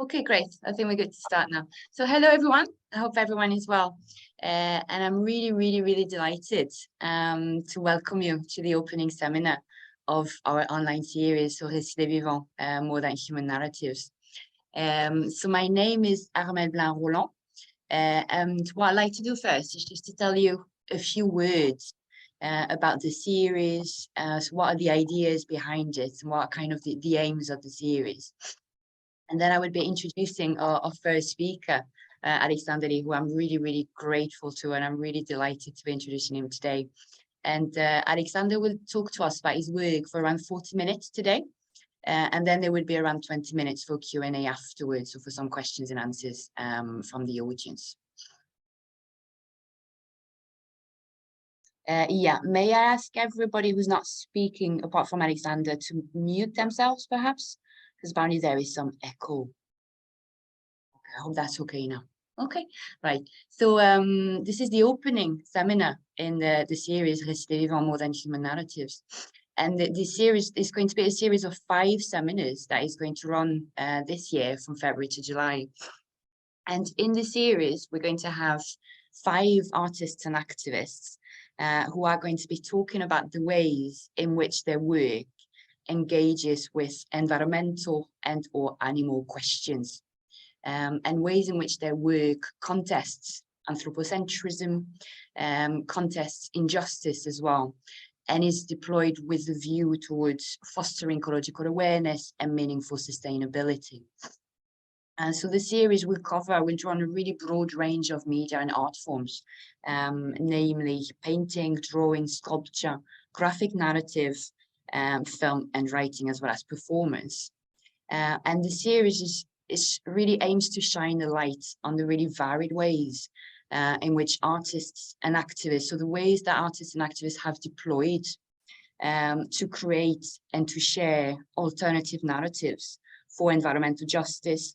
Okay, great. I think we're good to start now. So hello, everyone. I hope everyone is well. And I'm really delighted to welcome you to the opening seminar of our online series, Récits, vivants, More Than Human Narratives. So my name is Armelle Blanc-Roland. And what I'd like to do first is just to tell you a few words about the series. So what are the ideas behind it and what are kind of the aims of the series. And then I will be introducing our first speaker, Alexander Lee, who I'm really grateful to, and I'm really delighted to be introducing him today. And Alexander will talk to us about his work for around 40 minutes today. And then there will be around 20 minutes for Q&A afterwards, so for some questions and answers from the audience. Yeah, may I ask everybody who's not speaking, apart from Alexander, to mute themselves, perhaps? Because apparently there is some echo. Okay, I hope that's okay now. Okay, right. So this is the opening seminar in the series Récits, vivants, More Than Human Narratives. And the series is going to be a series of 5 seminars that is going to run this year from February to July. And in the series, we're going to have 5 artists and activists who are going to be talking about the ways in which their work engages with environmental and or animal questions, and ways in which their work contests anthropocentrism, contests injustice as well, and is deployed with a view towards fostering ecological awareness and meaningful sustainability. And so the series will draw on a really broad range of media and art forms, namely painting, drawing, sculpture, graphic narrative, film and writing, as well as performance. And the series really aims to shine a light on the really varied ways in which artists and activists, so the ways that artists and activists have deployed to create and to share alternative narratives for environmental justice,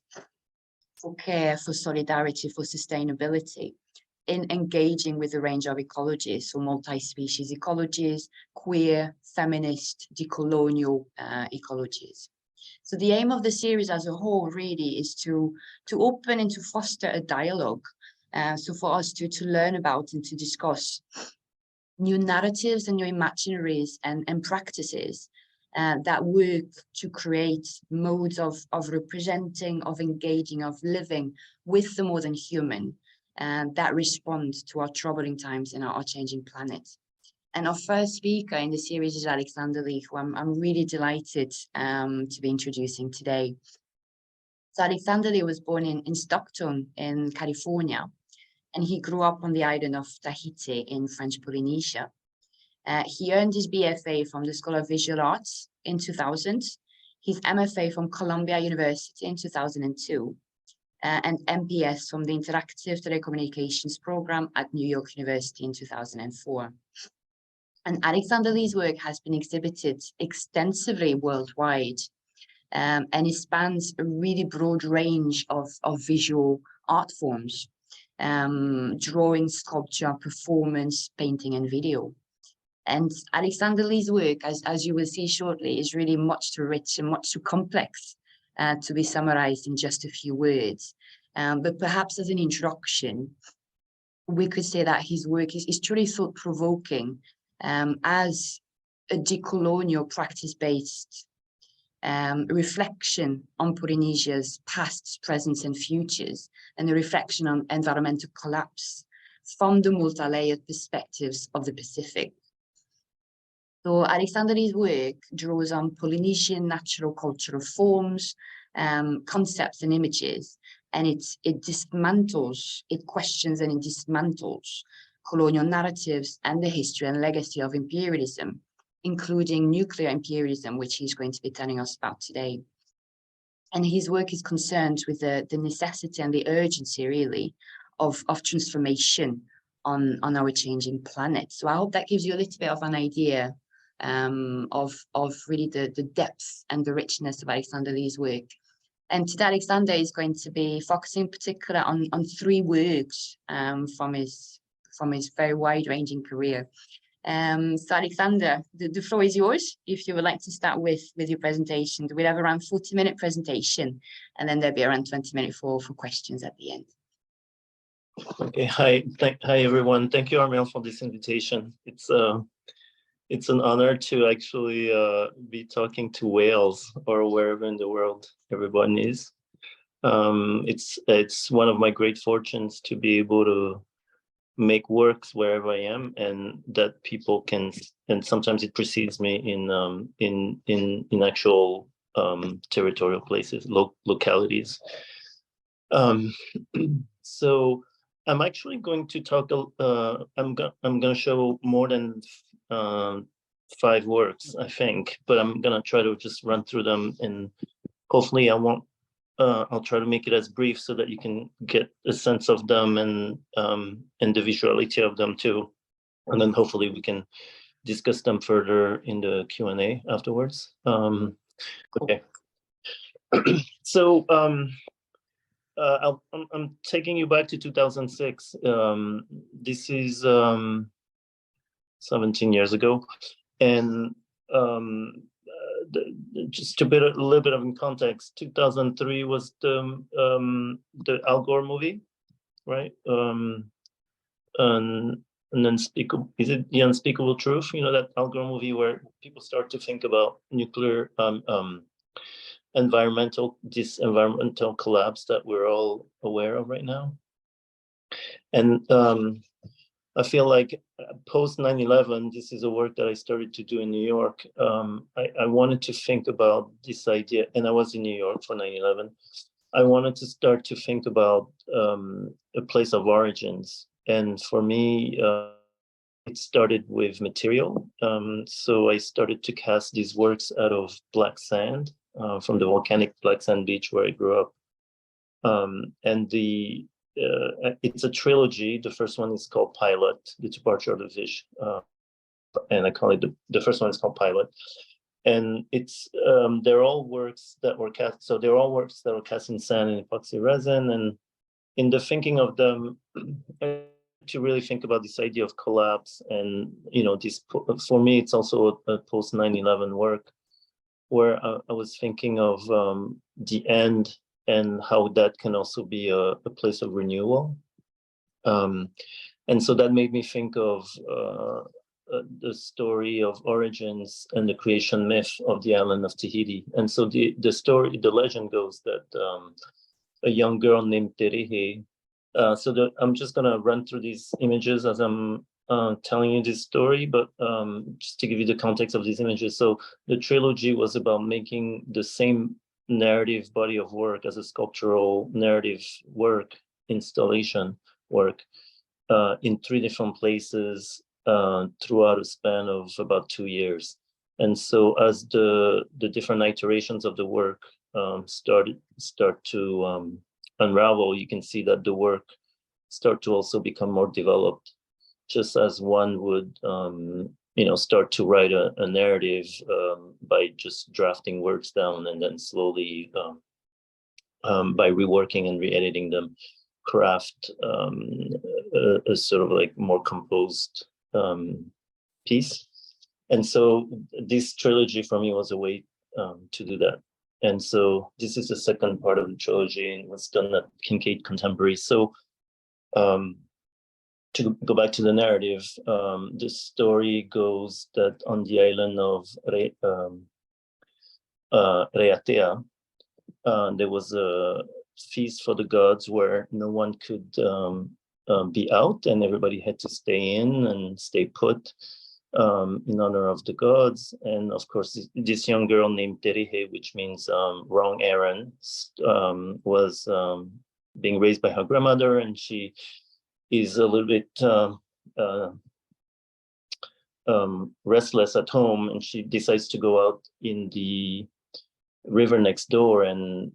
for care, for solidarity, for sustainability, in engaging with a range of ecologies, so multi-species ecologies, queer, feminist, decolonial ecologies. So the aim of the series as a whole really is to open and to foster a dialogue. So for us to learn about and to discuss new narratives and new imaginaries and practices that work to create modes of representing, of engaging, of living with the more than human, that respond to our troubling times and our changing planet. And our first speaker in the series is Alexander Lee, who I'm really delighted to be introducing today. So Alexander Lee was born in Stockton in California, and he grew up on the island of Tahiti in French Polynesia. He earned his BFA from the School of Visual Arts in 2000, his MFA from Columbia University in 2002, and MPS from the Interactive Telecommunications Program at New York University in 2004. And Alexander Lee's work has been exhibited extensively worldwide, and it spans a really broad range of visual art forms, drawing, sculpture, performance, painting, and video. And Alexander Lee's work, as you will see shortly, is really much too rich and much too complex to be summarized in just a few words. But perhaps as an introduction, we could say that his work is truly thought-provoking as a decolonial practice-based reflection on Polynesia's past, present, and futures, and a reflection on environmental collapse from the multi-layered perspectives of the Pacific. So Alexander Lee's work draws on Polynesian natural cultural forms, concepts and images, and it dismantles, it questions and it dismantles colonial narratives and the history and legacy of imperialism, including nuclear imperialism, which he's going to be telling us about today. And his work is concerned with the necessity and the urgency, really, of transformation on our changing planet. So I hope that gives you a little bit of an idea of really the depth and the richness of Alexander Lee's work. And today Alexander is going to be focusing in particular on 3 works from his very wide-ranging career. So Alexander, the floor is yours. If you would like to start with your presentation, we'll have around 40-minute presentation, and then there'll be around 20 minutes for questions at the end. Okay, hi everyone. Thank you, Armel, for this invitation. It's an honor to actually be talking to Wales or wherever in the world everyone is. It's one of my great fortunes to be able to make works wherever I am, and that people can, and sometimes it precedes me in actual territorial places, localities. So I'm actually going to talk. I'm going to show more than 5 works, I think, but I'm going to try to just run through them, and hopefully I'll try to make it as brief so that you can get a sense of them and the visuality of them too, and then hopefully we can discuss them further in the Q&A afterwards. Okay. So I'm taking you back to 2006. This is 17 years ago, and just to put a little bit of in context, 2003 was the Al Gore movie, right? And Unspeakable, is it The Unspeakable Truth? You know, that Al Gore movie where people start to think about nuclear environmental collapse that we're all aware of right now. And I feel like post 9/11, this is a work that I started to do in New York. I wanted to think about this idea, and I was in New York for 9/11. I wanted to start to think about a place of origins. And for me, it started with material. So I started to cast these works out of black sand from the volcanic black sand beach where I grew up. And it's a trilogy. The first one is called Pilot, The Departure of the Fish. And I call it the first one is called Pilot. And it's they're all works that were cast. So they're all works that were cast in sand and epoxy resin. And in the thinking of them, to really think about this idea of collapse, and this, for me, it's also a post 9/11 work where I was thinking of the end and how that can also be a place of renewal. And so that made me think of the story of origins and the creation myth of the island of Tahiti. And so the legend goes that a young girl named Terehe, I'm just going to run through these images as I'm telling you this story, but just to give you the context of these images. So the trilogy was about making the same narrative body of work as a sculptural narrative work, installation work, in 3 different places throughout a span of about 2 years. And so as the different iterations of the work start to unravel, you can see that the work start to also become more developed, just as one would start to write a narrative by just drafting words down, and then slowly by reworking and re-editing them, craft a sort of like more composed piece. And so this trilogy for me was a way to do that. And so this is the second part of the trilogy, and was done at Kincaid Contemporary. So to go back to the narrative, the story goes that on the island of Reatea, there was a feast for the gods where no one could be out, and everybody had to stay in and stay put in honor of the gods. And of course, this young girl named Terehe, which means wrong errand, was being raised by her grandmother, and she is a little bit restless at home, and she decides to go out in the river next door, and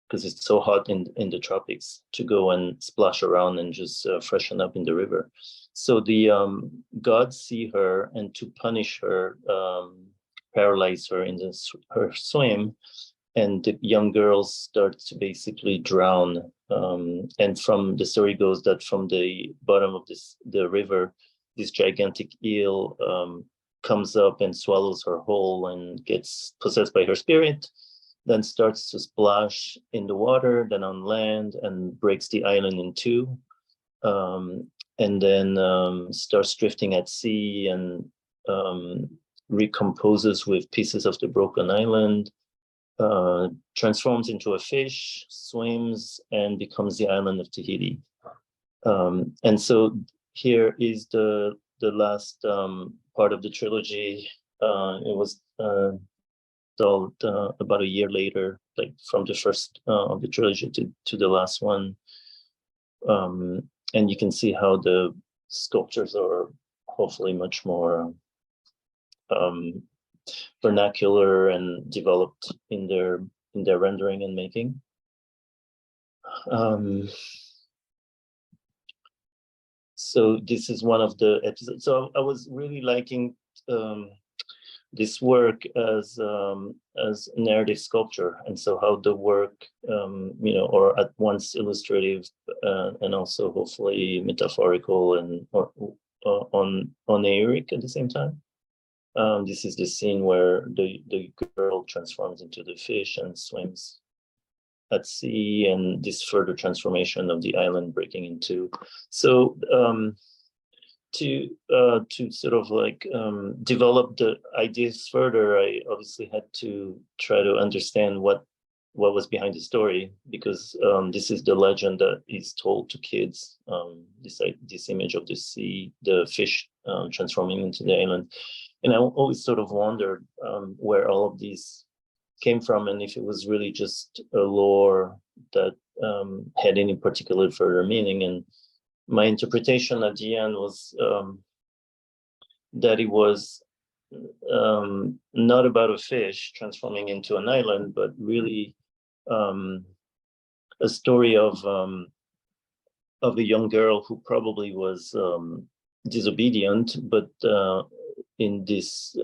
because it's so hot in the tropics, to go and splash around and just freshen up in the river. So the gods see her, and to punish her, paralyze her in her swim, and the young girls start to basically drown. And from the story goes that from the bottom of the river, this gigantic eel comes up and swallows her whole and gets possessed by her spirit, then starts to splash in the water, then on land, and breaks the island in two, and then starts drifting at sea and recomposes with pieces of the broken island, transforms into a fish, swims, and becomes the island of Tahiti. And so here is the last part of the trilogy. It was told about a year later, like from the first of the trilogy to the last one. And you can see how the sculptures are hopefully much more vernacular and developed in their rendering and making. So this is one of the episodes. So I was really liking this work as narrative sculpture, and so how the work, or at once illustrative and also hopefully metaphorical and oniric at the same time. This is the scene where the girl transforms into the fish and swims at sea, and this further transformation of the island breaking in two. So to sort of like develop the ideas further, I obviously had to try to understand what was behind the story, because this is the legend that is told to kids, this image of the sea, the fish transforming into the island. And I always sort of wondered where all of these came from, and if it was really just a lore that had any particular further meaning. And my interpretation at the end was that it was not about a fish transforming into an island, but really a story of a young girl who probably was disobedient, but in this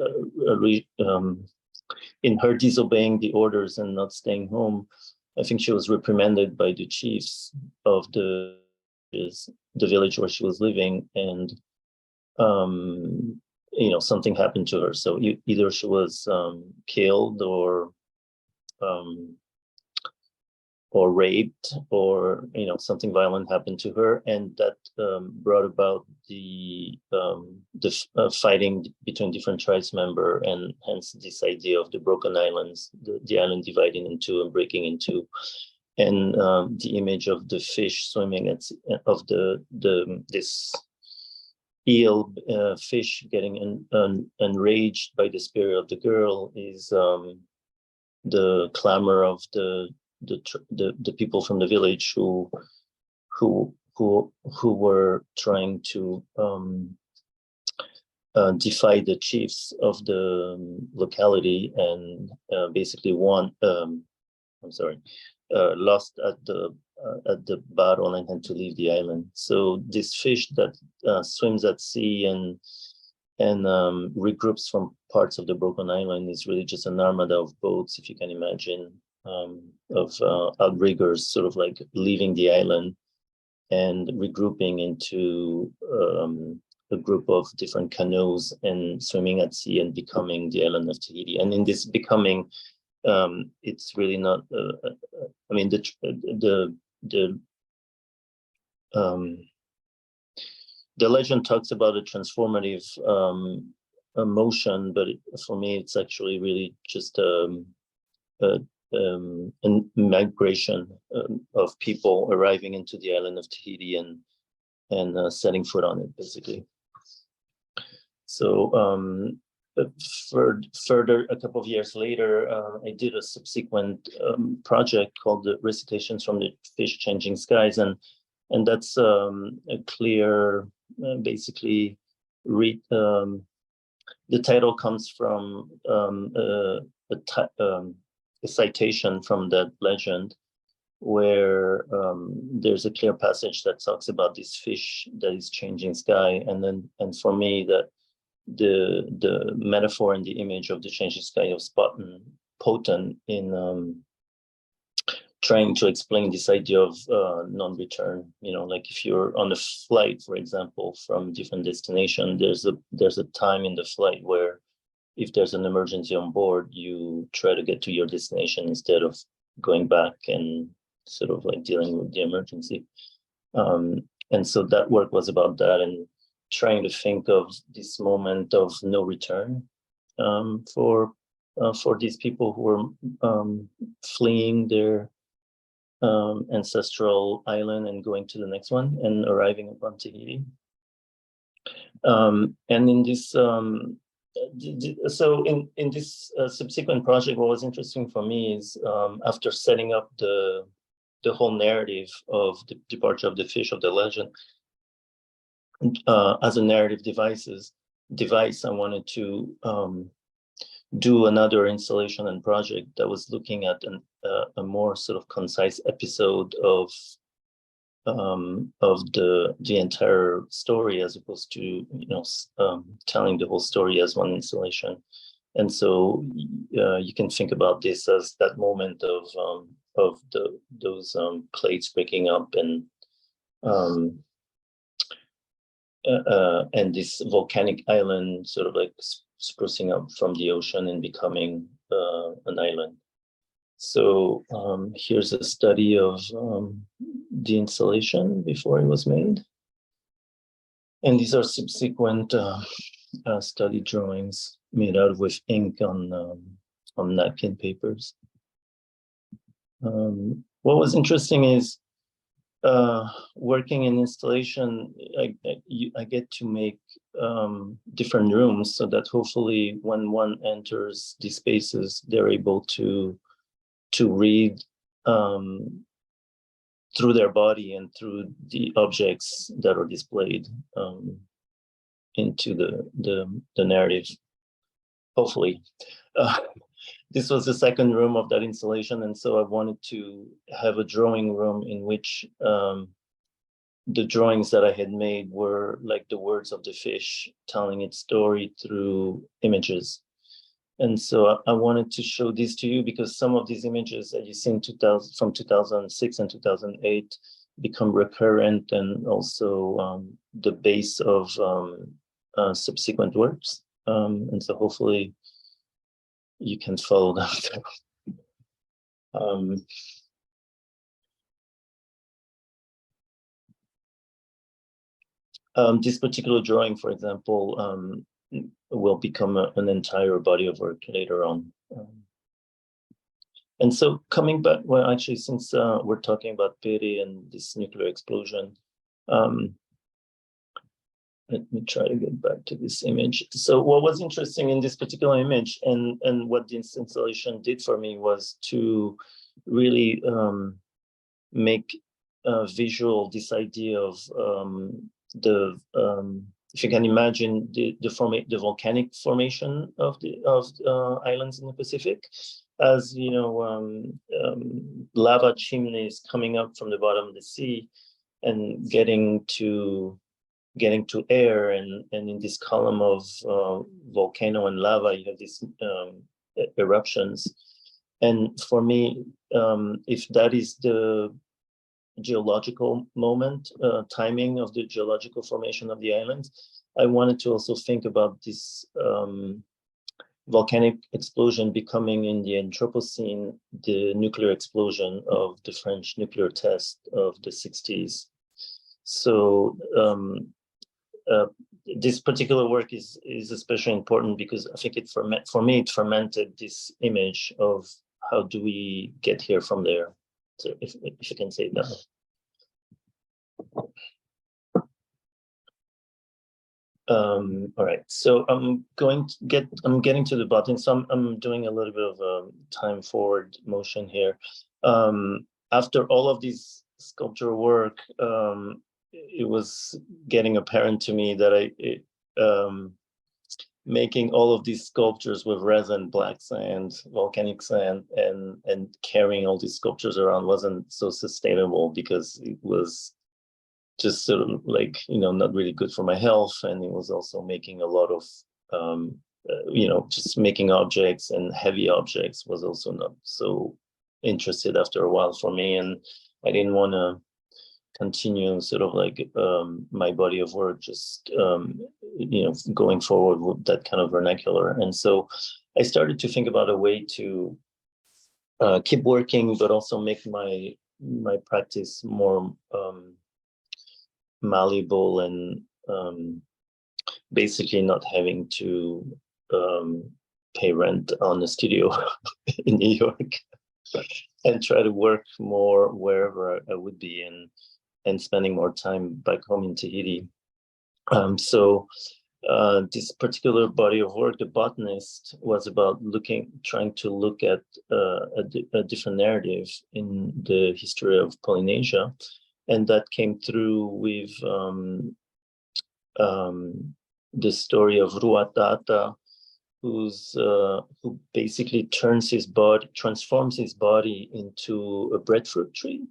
in her disobeying the orders and not staying home, I think she was reprimanded by the chiefs of the village where she was living, and something happened to her. So either she was killed or raped, or something violent happened to her, and that brought about the fighting between different tribes members, and hence this idea of the broken islands, the island dividing in two and breaking in two, and the image of the fish swimming of this eel fish getting enraged by the spirit of the girl is the clamor of the people from the village who were trying to defy the chiefs of the locality, and basically lost at the battle and had to leave the island. So this fish that swims at sea and regroups from parts of the broken island is really just an armada of boats, if you can imagine, of outriggers sort of like leaving the island and regrouping into a group of different canoes and swimming at sea and becoming the island of Tahiti. And in this becoming, it's really not. I mean, the legend talks about a transformative emotion, but for me, it's actually really just a migration of people arriving into the island of Tahiti and setting foot on it, basically. So further, a couple of years later, I did a subsequent project called the Recitations from the Fish Changing Skies, and that's a clear, basically, the title comes from a citation from that legend, where there's a clear passage that talks about this fish that is changing sky, and for me that the metaphor and the image of the changing sky of potent in trying to explain this idea of non-return. Like if you're on a flight, for example, from different destination, there's a time in the flight where if there's an emergency on board, you try to get to your destination instead of going back and sort of like dealing with the emergency. And so that work was about that, and trying to think of this moment of no return for these people who were fleeing their ancestral island and going to the next one and arriving upon Tahiti. And in this, so in this subsequent project, what was interesting for me is after setting up the whole narrative of the departure of the fish of the legend as a narrative device, I wanted to do another installation and project that was looking at a more sort of concise episode of the entire story, as opposed to telling the whole story as one installation. And so you can think about this as that moment of those plates breaking up and this volcanic island sort of like sprucing up from the ocean and becoming an island. So here's a study of the installation before it was made. And these are subsequent study drawings made out with ink on napkin papers. What was interesting is working in installation, I get to make different rooms so that hopefully when one enters these spaces, they're able to read through their body and through the objects that are displayed into the narrative, hopefully. This was the second room of that installation, and so I wanted to have a drawing room in which the drawings that I had made were like the words of the fish telling its story through images. And so I wanted to show these to you because some of these images that you see in from 2006 and 2008 become recurrent and also the base of subsequent works. And so hopefully you can follow that. This particular drawing, for example, will become an entire body of work later on. And so coming back, well, actually, since we're talking about Pere and this nuclear explosion, let me try to get back to this image. So what was interesting in this particular image and what this installation did for me was to really make visual this idea of if you can imagine the volcanic formation of the islands in the Pacific, as lava chimneys coming up from the bottom of the sea and getting to air, and in this column of volcano and lava, you have these eruptions. And for me, if that is the geological moment, timing of the geological formation of the islands, I wanted to also think about this volcanic explosion becoming in the Anthropocene, the nuclear explosion of the French nuclear test of the 60s. So this particular work is especially important because I think it fermented this image of how do we get here from there. So if you can say that. All right, so I'm getting to the bottom. So I'm doing a little bit of time forward motion here. After all of this sculpture work, it was getting apparent to me that making all of these sculptures with resin, black sand, volcanic sand, and carrying all these sculptures around wasn't so sustainable because it was just sort of like, not really good for my health. And it was also making a lot of, just making objects and heavy objects was also not so interested after a while for me, and I didn't want to continue sort of like my body of work just going forward with that kind of vernacular. And so I started to think about a way to keep working, but also make my practice more malleable and basically not having to pay rent on a studio in New York and try to work more wherever I would be and spending more time back home in Tahiti. So this particular body of work, The Botanist, was about trying to look at a different narrative in the history of Polynesia. And that came through with the story of Ruatata, who basically transforms his body into a breadfruit tree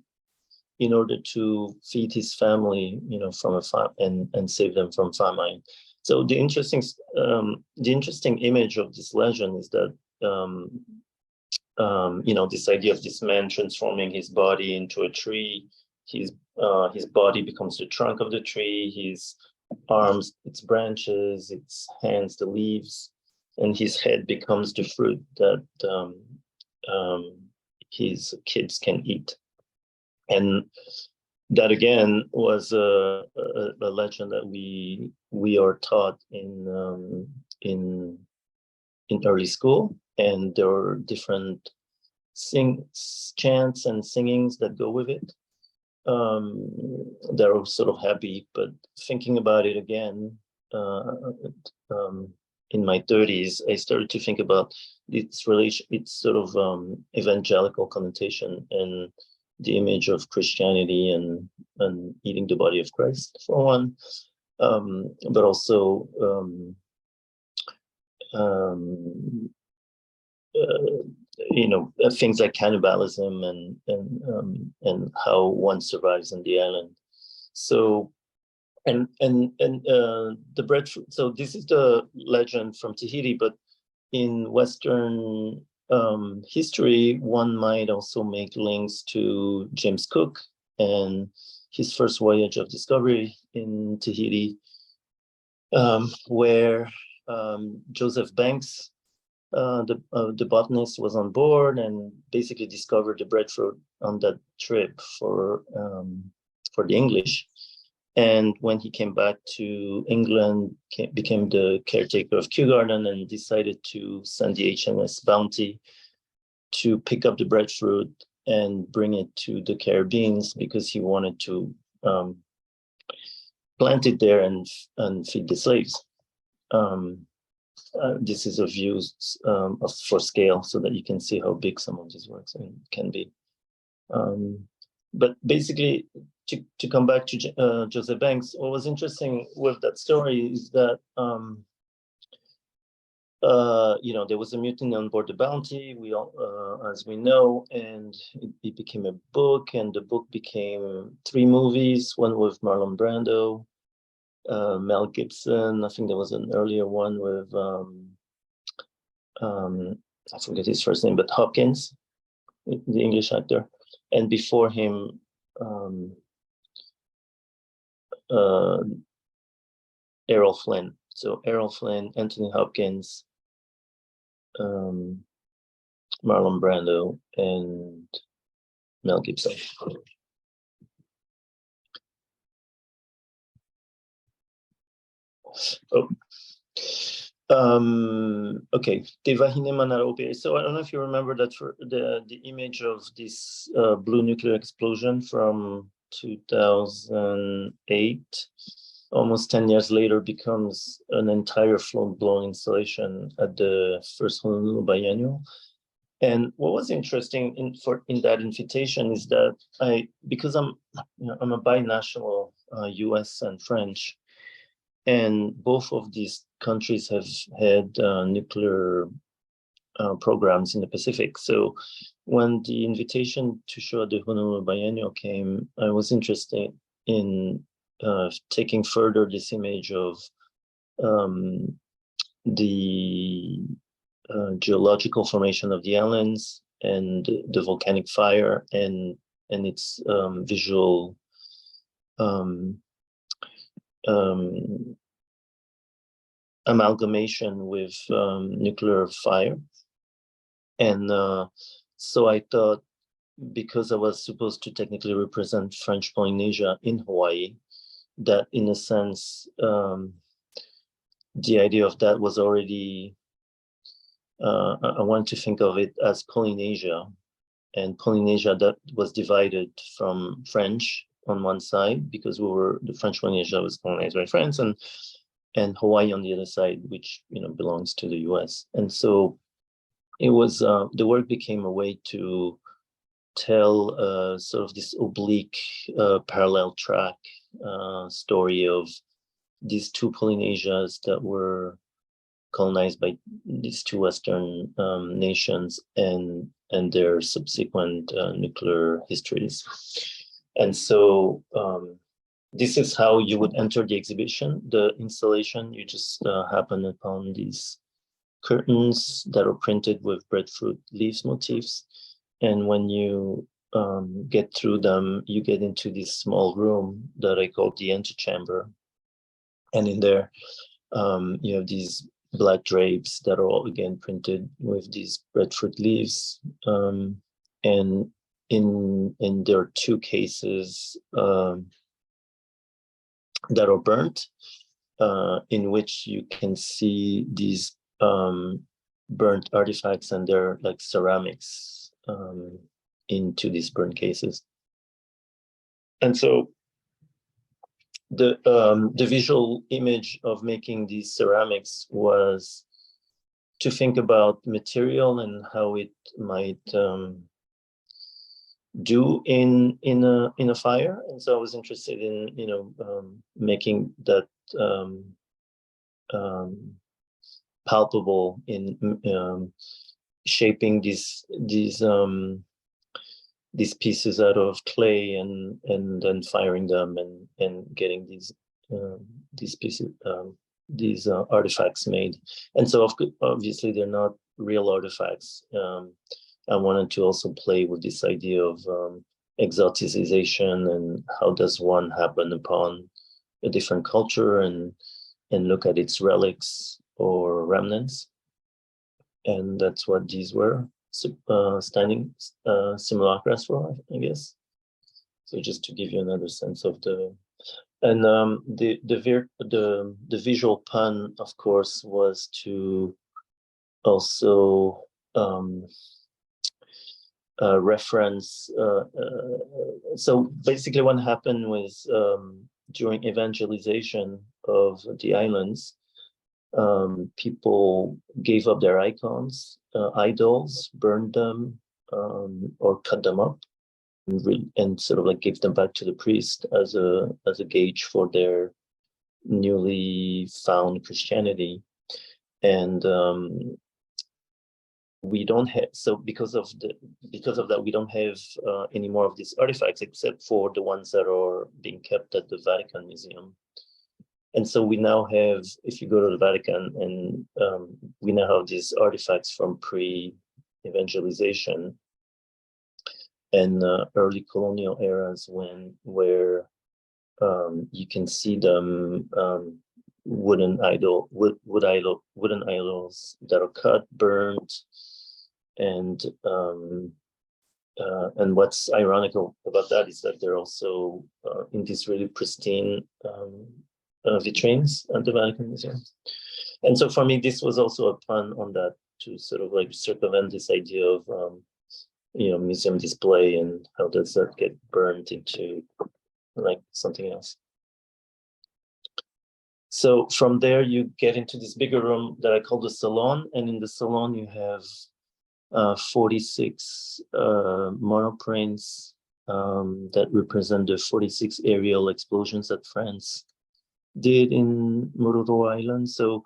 in order to feed his family, from a farm and save them from famine. So the interesting image of this legend is that this idea of this man transforming his body into a tree. His body becomes the trunk of the tree. His arms, its branches, its hands, the leaves, and his head becomes the fruit that his kids can eat. And that again was a legend that we are taught in early school, and there are different chants and singings that go with it. They're sort of happy, but thinking about it again, in my 30s, I started to think about its sort of evangelical connotation and the image of Christianity and eating the body of Christ, for one, but also things like cannibalism and how one survives on the island. So and the breadfruit. So this is the legend from Tahiti, but in Western history, one might also make links to James Cook and his first voyage of discovery in Tahiti, where Joseph Banks, the botanist, was on board and basically discovered the breadfruit on that trip for the English. And when he came back to England, became the caretaker of Kew Garden and decided to send the HMS Bounty to pick up the breadfruit and bring it to the Caribbeans because he wanted to plant it there and feed the slaves. This is a view for scale so that you can see how big some of these works can be. But basically, to come back to Joseph Banks, what was interesting with that story is that there was a mutiny on board the Bounty. We all, as we know, and it became a book, and the book became 3 movies. One with Marlon Brando, Mel Gibson. I think there was an earlier one with I forget his first name, but Hopkins, the English actor, and before him. Errol Flynn. So Errol Flynn, Anthony Hopkins, Marlon Brando, and Mel Gibson. Oh. Okay, Tevahine Manarope. So I don't know if you remember that for the image of this blue nuclear explosion from 2008, almost 10 years later, becomes an entire blown installation at the first Honolulu Biennial. And what was interesting in that invitation is that because I'm a binational US and French, and both of these countries have had nuclear programs in the Pacific. So when the invitation to show at the Honolulu Biennial came, I was interested in taking further this image of the geological formation of the islands and the volcanic fire and its visual amalgamation with nuclear fire. And so I thought, because I was supposed to technically represent French Polynesia in Hawaii, that in a sense, the idea of that was already, I want to think of it as Polynesia, and Polynesia that was divided from French on one side, because the French Polynesia was colonized by France, and Hawaii on the other side, which belongs to the US. And so it was, the work became a way to tell sort of this oblique parallel track story of these two Polynesias that were colonized by these two Western nations and their subsequent nuclear histories. And so this is how you would enter the exhibition. The installation, you just happen upon these curtains that are printed with breadfruit leaves motifs. And when you get through them, you get into this small room that I call the antechamber. And in there, you have these black drapes that are all again printed with these breadfruit leaves. And there are two cases that are burnt, in which you can see these burnt artifacts, and they're like ceramics into these burnt cases. And so the visual image of making these ceramics was to think about material and how it might do in a fire. And so I was interested in making that palpable in shaping these pieces out of clay and then firing them and getting these pieces, these artifacts made. And so obviously they're not real artifacts. I wanted to also play with this idea of exoticization and how does one happen upon a different culture and look at its relics or remnants. And that's what these were, standing simulacras for, I guess. So just to give you another sense of the visual pun, of course, was to also reference. So basically, what happened was during evangelization of the islands, people gave up their icons, idols, burned them, or cut them up, and sort of like gave them back to the priest as a gauge for their newly found Christianity. And we don't have, so because of that, we don't have any more of these artifacts except for the ones that are being kept at the Vatican Museum. And so we now have, if you go to the Vatican, and we now have these artifacts from pre-evangelization and early colonial eras where you can see them, wooden idols that are cut, burnt, and what's ironical about that is that they're also in these really pristine vitrines at the Vatican Museum. And so for me, this was also a pun on that, to sort of like circumvent this idea of museum display and how does that get burned into like something else. So from there you get into this bigger room that I call the salon, and in the salon you have 46 monoprints that represent the 46 aerial explosions that France did in Mururu Island. So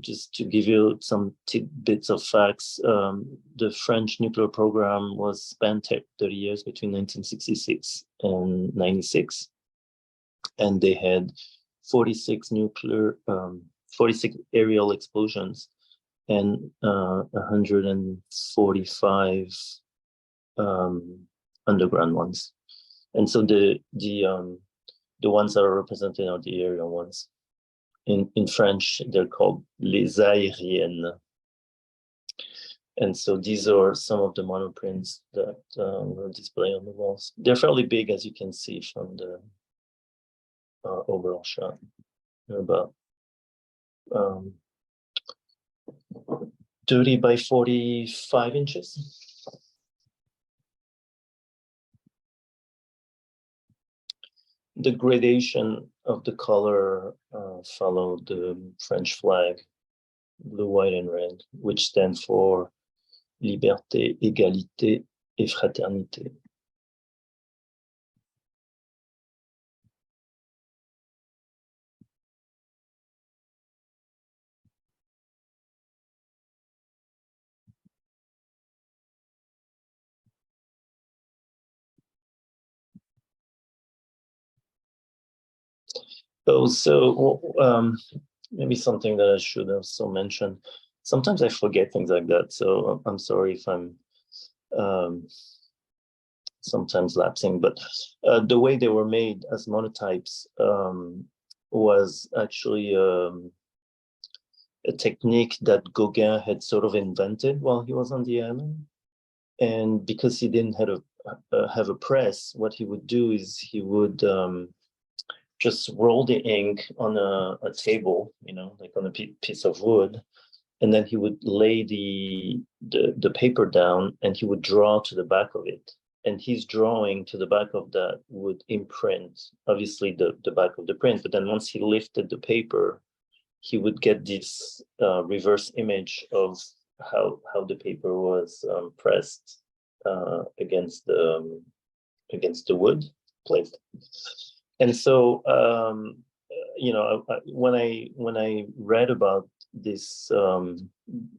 just to give you some tidbits of facts, the French nuclear program was spanned 30 years between 1966 and 96. And they had 46 aerial explosions and 145 underground ones. And so the ones that are represented are the aerial ones. In French, they're called les aériennes. And so these are some of the monoprints that were displayed on the walls. They're fairly big, as you can see from the overall shot. They're about 30 by 45 inches. The gradation of the color followed the French flag, blue, white, and red, which stand for liberté, égalité, et fraternité. Oh, so maybe something that I should also mention. Sometimes I forget things like that, so I'm sorry if I'm sometimes lapsing, but the way they were made as monotypes was actually a technique that Gauguin had sort of invented while he was on the island. And because he didn't have a press, what he would do is he would just roll the ink on a table, like on a piece of wood, and then he would lay the paper down and he would draw to the back of it. And his drawing to the back of that would imprint, obviously, the back of the print. But then once he lifted the paper, he would get this reverse image of how the paper was pressed against the wood plate. And so, when I read about this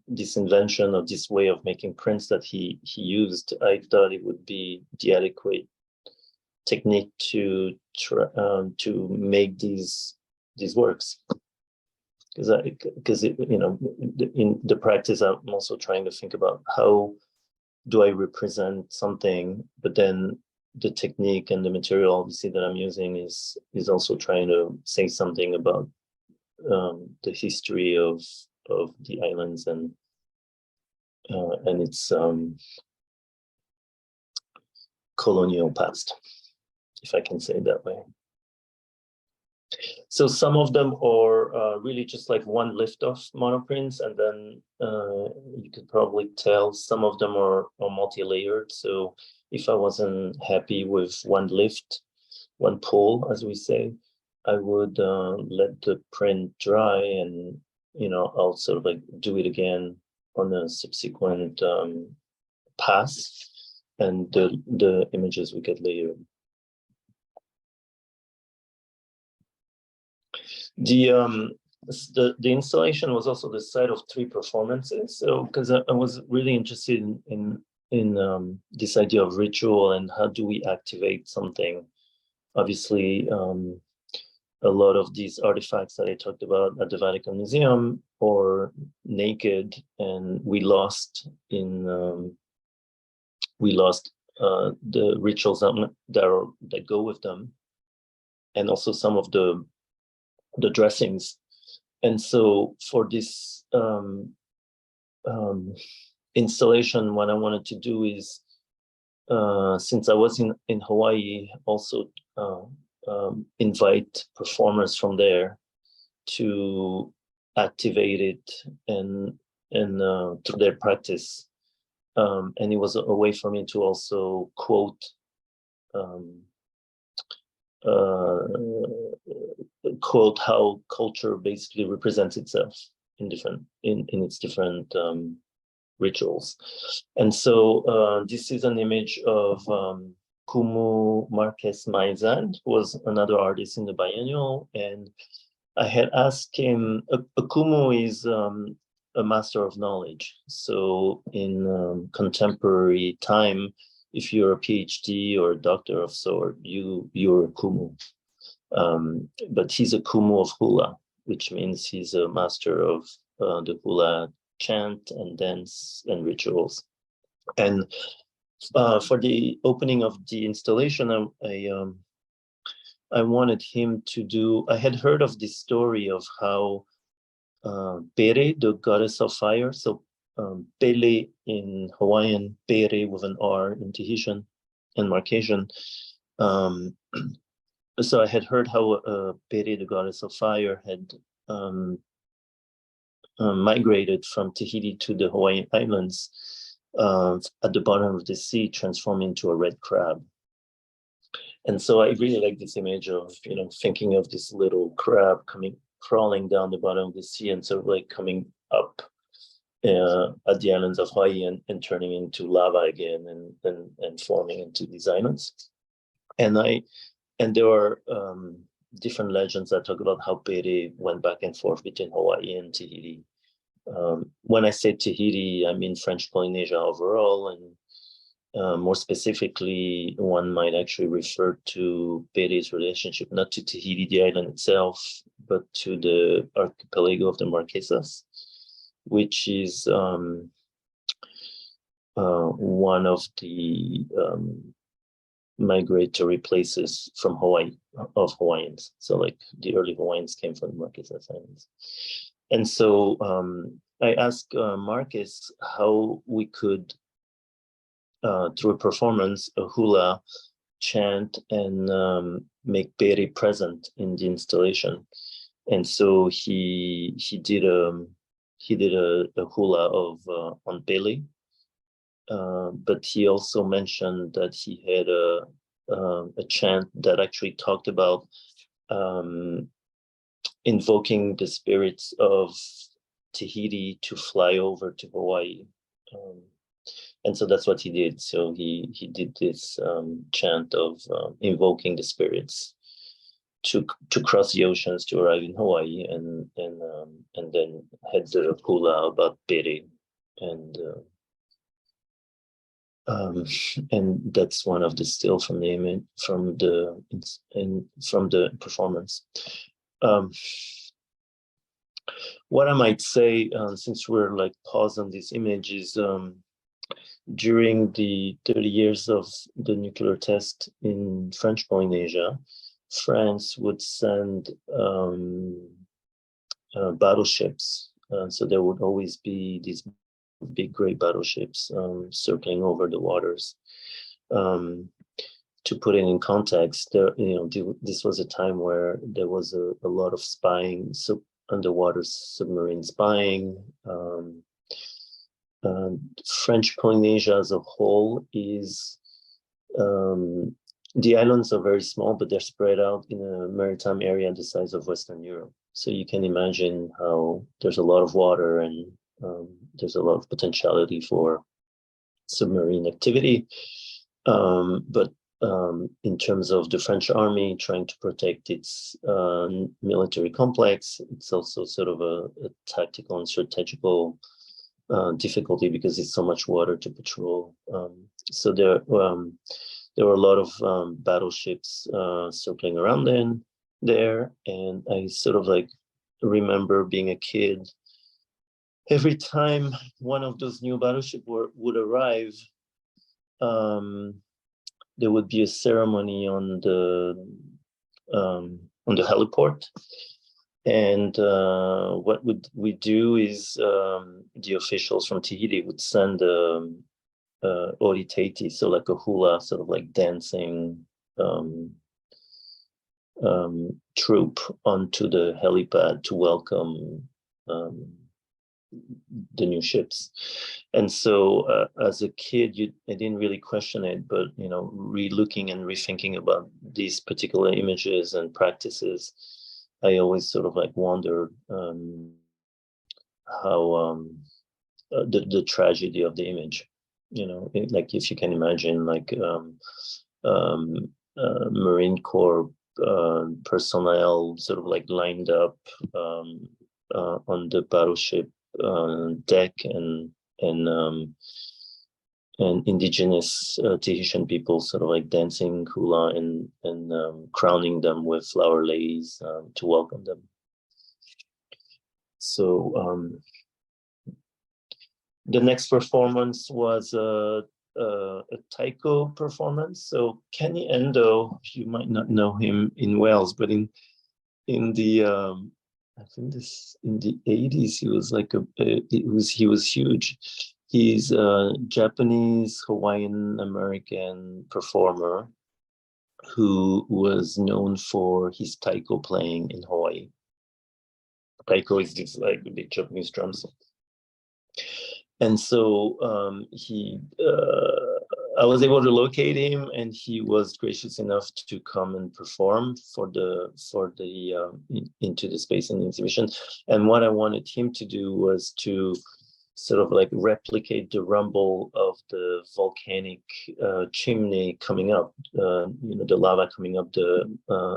this invention of this way of making prints that he used, I thought it would be the adequate technique to make these works. Because in the practice, I'm also trying to think about how do I represent something, but then the technique and the material, obviously, that I'm using is also trying to say something about the history of the islands and its colonial past, if I can say it that way. So some of them are really just like one lift-off monoprints, and then you could probably tell some of them are multi-layered. So if I wasn't happy with one lift, one pull, as we say, I would let the print dry, and I'll sort of like do it again on a subsequent pass, and the images would get layered. The installation was also the site of 3 performances. So because I was really interested in this idea of ritual and how do we activate something. Obviously, a lot of these artifacts that I talked about at the Vatican Museum are naked, and we lost the rituals that go with them, and also some of the dressings. And so for this installation, what I wanted to do is, since I was in Hawaii, also invite performers from there to activate it and through their practice. And it was a way for me to also quote how culture basically represents itself in its different rituals. And so this is an image of Kumu Marquez Maizan, who was another artist in the biennial, and I had asked him, a Kumu is a master of knowledge. So in contemporary time, if you're a PhD or a doctor of sort, you're a Kumu. But he's a Kumu of hula, which means he's a master of the hula chant and dance and rituals. And for the opening of the installation, I wanted him to do, I had heard of this story of how Pere, the goddess of fire, so Pele in Hawaiian, Pere with an R in Tahitian and Marquesian. So I had heard how Pere, the goddess of fire, had migrated from Tahiti to the Hawaiian Islands at the bottom of the sea, transforming into a red crab. And so I really like this image of, thinking of this little crab crawling down the bottom of the sea and sort of like coming up at the islands of Hawaii and turning into lava again and forming into these islands. And there are different legends that talk about how Pere went back and forth between Hawaii and Tahiti. When I say Tahiti, I mean French Polynesia overall, and more specifically, one might actually refer to Pere's relationship not to Tahiti, the island itself, but to the archipelago of the Marquesas, which is one of the migratory places from Hawaii, of Hawaiians. So like the early Hawaiians came from the Marquesas Islands. And so I asked Marcus how we could, through a performance, a hula, chant and make Pere present in the installation. And so he did a hula of on Pele, but he also mentioned that he had a chant that actually talked about invoking the spirits of Tahiti to fly over to Hawaii. And so that's what he did. So he did this chant of invoking the spirits to cross the oceans to arrive in Hawaii, and then had the hula about Pere, and that's one of the still from the image, from the performance. What I might say, since we're like paused on this image, is during the 30 years of the nuclear test in French Polynesia, France would send battleships. So there would always be these big gray battleships circling over the waters. To put it in context, this was a time where there was a lot of spying, so underwater submarine spying. French Polynesia as a whole is, the islands are very small, but they're spread out in a maritime area the size of Western Europe. So you can imagine how there's a lot of water and there's a lot of potentiality for submarine activity. But in terms of the French army trying to protect its military complex, it's also sort of a tactical and strategical difficulty because it's so much water to patrol. So there were a lot of battleships circling around there, and I sort of like remember being a kid. Every time one of those new battleships would arrive, there would be a ceremony on the heliport. And what we do is the officials from Tahiti would send oriteiti, so like a hula, sort of like dancing troop onto the helipad to welcome the new ships. And so as a kid, I didn't really question it, but re-looking and rethinking about these particular images and practices, I always sort of like wondered how the tragedy of the image, like if you can imagine like Marine Corps personnel sort of like lined up on the battleship deck, and indigenous Tahitian people sort of like dancing hula and crowning them with flower leis to welcome them. So The next performance was a taiko performance. So Kenny Endo, you might not know him in Wales, but in the I think this in the 80s he was like he was huge. He's a Japanese Hawaiian American performer who was known for his taiko playing in Hawaii. Taiko is this like big Japanese drum set. And so I was able to locate him, and he was gracious enough to come and perform into the space in the exhibition. And what I wanted him to do was to sort of like replicate the rumble of the volcanic chimney coming up, the lava coming up the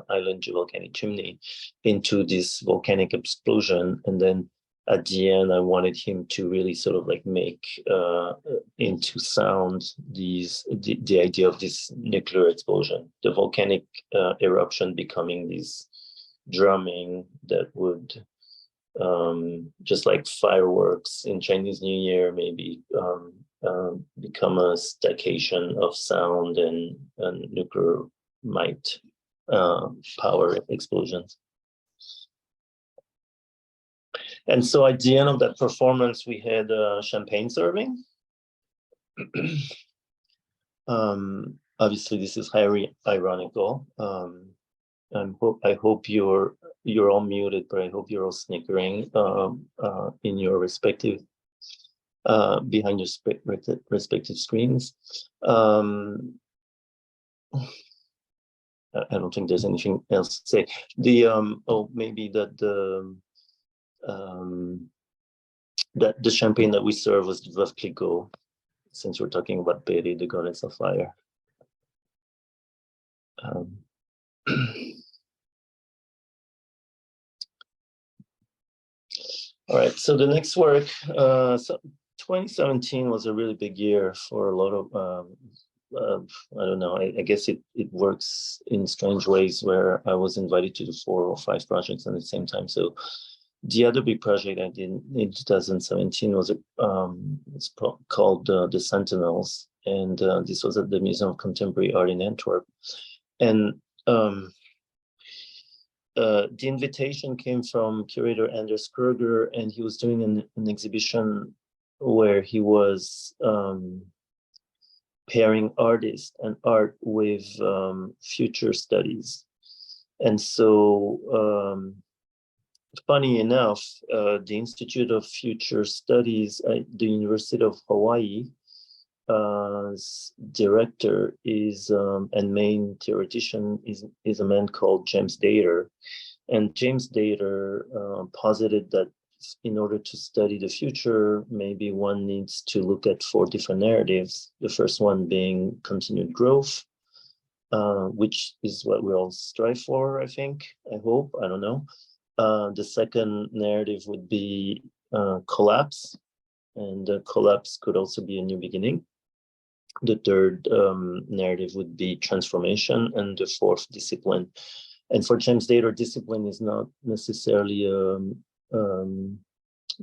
island volcanic chimney into this volcanic explosion. And then at the end, I wanted him to really sort of like make into sound the idea of this nuclear explosion, the volcanic eruption becoming this drumming that would just like fireworks in Chinese New Year, maybe become a staycation of sound and nuclear might power explosions. And so at the end of that performance, we had champagne serving. Obviously, this is highly ironical. I hope you're all muted, but I hope you're all snickering in your respective behind your respective screens. I don't think there's anything else to say. Maybe that the champagne that we serve was Veuve Clicquot, since we're talking about Pele, the goddess of fire. All right, so the next work, so 2017 was a really big year for a lot of, I don't know, I guess it works in strange ways where I was invited to do 4 or 5 projects at the same time. So the other big project I did in 2017 was it's called The Sentinels, and this was at the Museum of Contemporary Art in Antwerp. And the invitation came from curator Anders Kruger, and he was doing an exhibition where he was pairing artists and art with future studies. And so funny enough, the Institute of Future Studies at the University of Hawaii director is and main theoretician is a man called James Dater. And James Dater posited that in order to study the future, maybe one needs to look at 4 different narratives. The first one being continued growth, which is what we all strive for, I think, I hope, I don't know. The second narrative would be collapse, and collapse could also be a new beginning. The third narrative would be transformation, and the fourth, discipline. And for James Dater, discipline is not necessarily a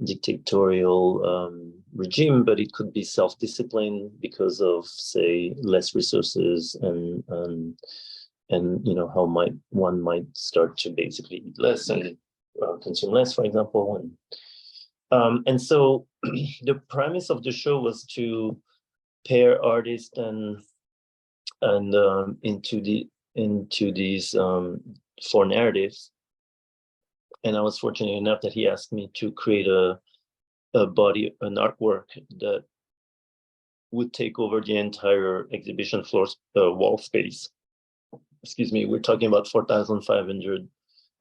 dictatorial regime, but it could be self-discipline because of, say, less resources and how one might start to basically eat less and consume less, for example. And so the premise of the show was to pair artists and into these 4 narratives. And I was fortunate enough that he asked me to create an artwork that would take over the entire exhibition floor wall space. Excuse me, we're talking about 4,500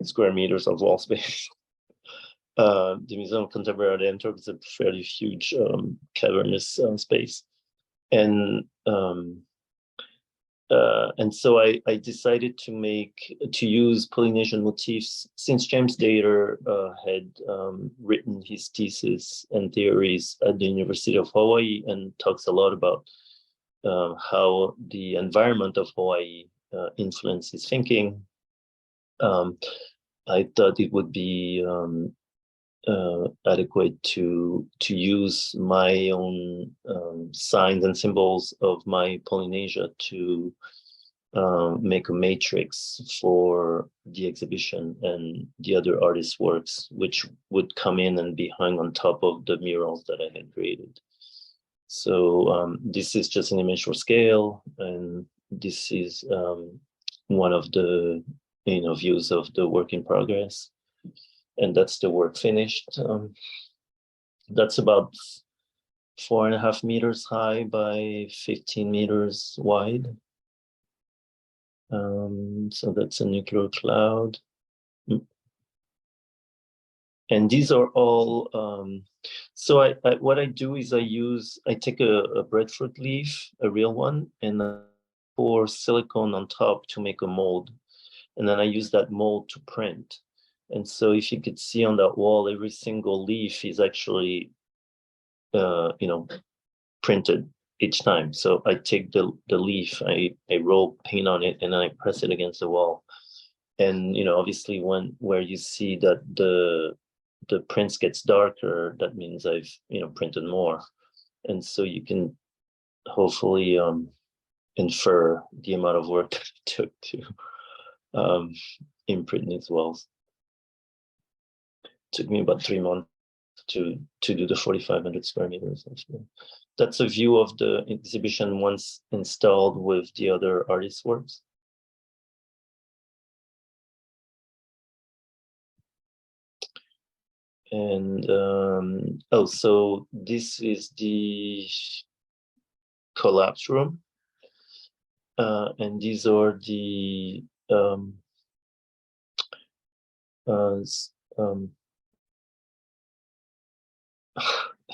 square meters of wall space. The Museum of Contemporary Art in Antwerp is a fairly huge cavernous space. And so I decided to use Polynesian motifs, since James Dater had written his thesis and theories at the University of Hawaii and talks a lot about how the environment of Hawaii influences thinking. I thought it would be adequate to use my own signs and symbols of my Polynesia to make a matrix for the exhibition and the other artists' works, which would come in and be hung on top of the murals that I had created. So this is just an image for scale, and this is one of the views of the work in progress, and that's the work finished. That's about 4.5 meters high by 15 meters wide. So that's a nuclear cloud. And these are all, so what I do is I take a breadfruit leaf, a real one, and pour silicone on top to make a mold. And then I use that mold to print. And so if you could see on that wall, every single leaf is actually, printed each time. So I take the leaf, I roll paint on it, and then I press it against the wall. And obviously where you see that the prints gets darker, that means I've printed more. And so you can hopefully infer the amount of work that it took to imprint these walls. It took me about 3 months to do the 4,500 square meters. That's a view of the exhibition once installed with the other artists' works. And so this is the collapse room, and these are the I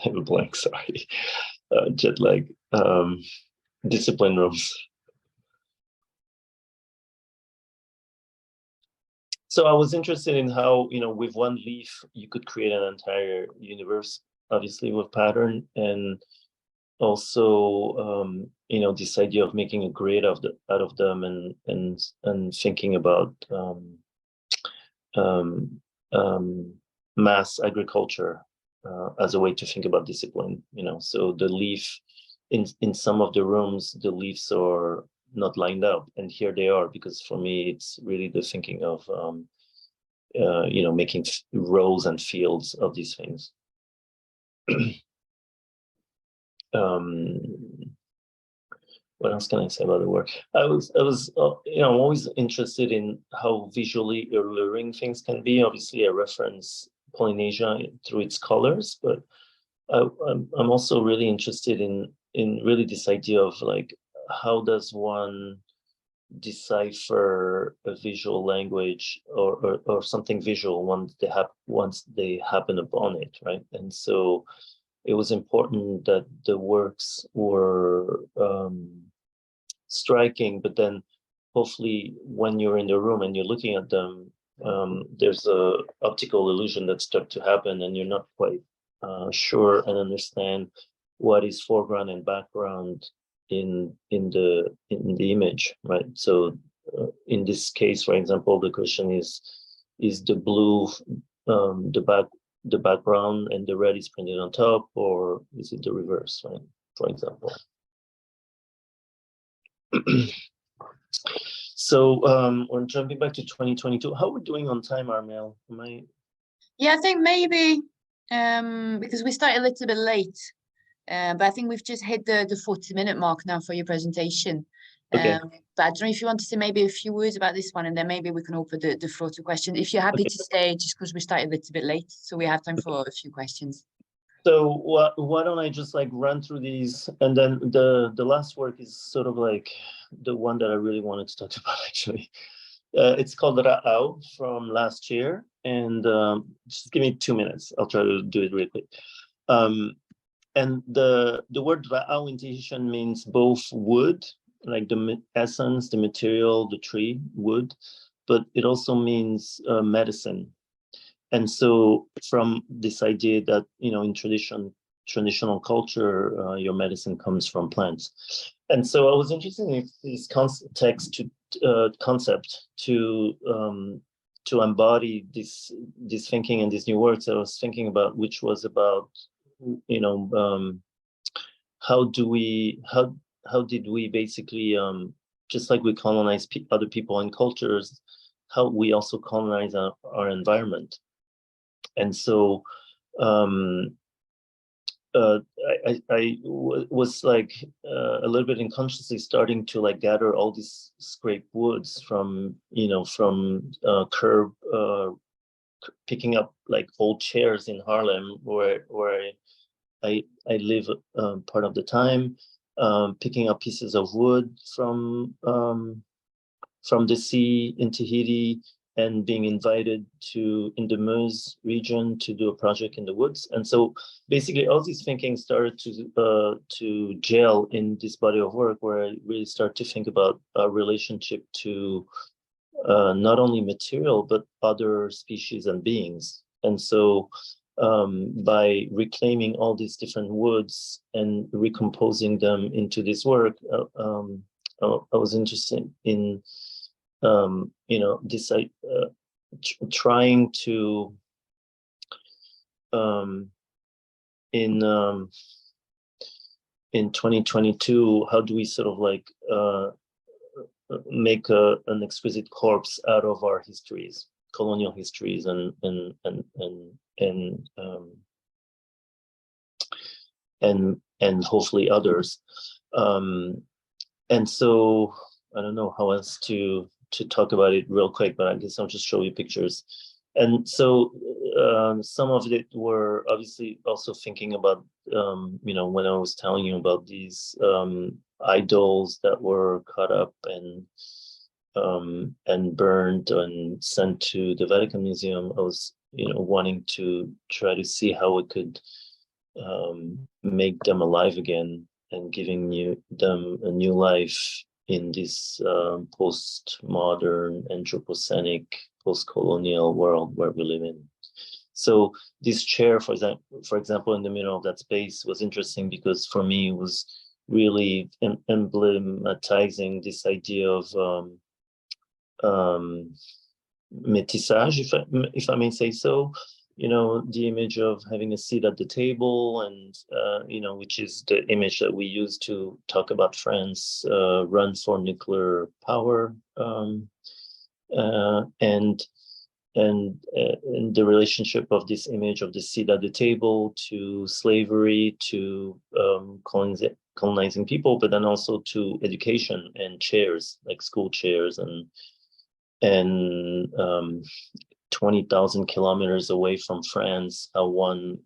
have a blank, sorry, jet lag, discipline rooms. So I was interested in how, with one leaf, you could create an entire universe, obviously with pattern, and also, this idea of making a grid out of them, and thinking about mass agriculture as a way to think about discipline. So the leaf in some of the rooms, the leaves are not lined up, and here they are, because for me it's really the thinking of making rows and fields of these things. What else can I say about the work? I was I'm always interested in how visually alluring things can be. Obviously I reference Polynesia through its colors, but I'm also really interested in really this idea of like, how does one decipher a visual language or something visual once they happen upon it, right? And so it was important that the works were striking, but then hopefully when you're in the room and you're looking at them, there's a optical illusion that starts to happen, and you're not quite sure and understand what is foreground and background in the image, right? So in this case, for example, the question is the blue the background and the red is printed on top, or is it the reverse, right? For example. So we're jumping back to 2022. How are we doing on time, Armel? Yeah, I think maybe because we started a little bit late, but I think we've just hit the 40-minute mark now for your presentation. Okay. But I don't know if you wanted to say maybe a few words about this one, and then maybe we can open the floor to questions. If you're happy to stay, just because we started a little bit late, so we have time for a few questions. So why don't I just like run through these, and then the last work is sort of like the one that I really wanted to talk about, actually. It's called Ra'au from last year, and just give me 2 minutes. I'll try to do it really quick. And the word Ra'au in Tahitian means both wood, like the essence, the material, the tree, wood, but it also means medicine. And so from this idea that, in traditional culture, your medicine comes from plants. And so I was interested in this concept to to embody this thinking and these new works I was thinking about, which was about, you know, how did we basically, just like we colonize other people and cultures, how we also colonize our environment. And so I was like a little bit unconsciously starting to like gather all these scraped woods from, you know, from curb, picking up like old chairs in Harlem where I live part of the time, picking up pieces of wood from the sea in Tahiti, and being invited in the Meuse region to do a project in the woods. And so basically all these thinking started to gel in this body of work, where I really start to think about a relationship to not only material, but other species and beings. And so by reclaiming all these different woods and recomposing them into this work, I was interested in you know, this trying to in 2022, how do we sort of like make an exquisite corpse out of our histories, colonial histories, and hopefully others. And so I don't know how else to talk about it real quick, but I guess I'll just show you pictures. And so some of it were obviously also thinking about, you know, when I was telling you about these idols that were cut up and burned and sent to the Vatican Museum, I was, you know, wanting to try to see how we could make them alive again, and giving them a new life in this postmodern, anthropocenic, post-colonial world where we live in. So this chair, for example, in the middle of that space was interesting because for me it was really emblematizing this idea of métissage, if I may say so. You know, the image of having a seat at the table, and you know, which is the image that we use to talk about France run for nuclear power, and the relationship of this image of the seat at the table to slavery, to colonizing people, but then also to education and chairs, like school chairs, and 20,000 kilometers away from France, how one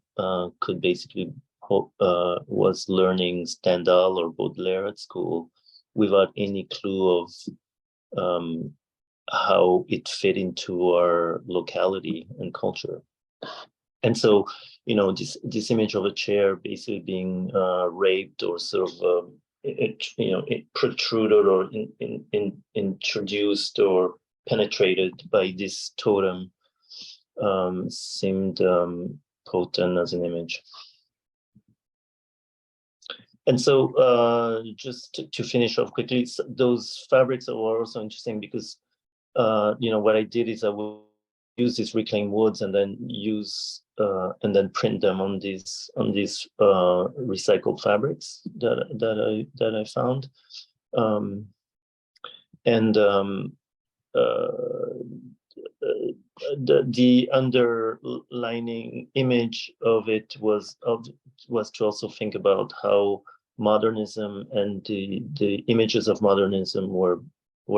could basically was learning Stendhal or Baudelaire at school without any clue of how it fit into our locality and culture. And so, you know, this image of a chair basically being raped, or sort of you know, it protruded or introduced or penetrated by this totem seemed potent as an image. And so just to finish off quickly, those fabrics were also interesting because you know, what I did is I will use these reclaimed woods and then print them on these recycled fabrics that I found, the underlining image of it was to also think about how modernism and the images of modernism were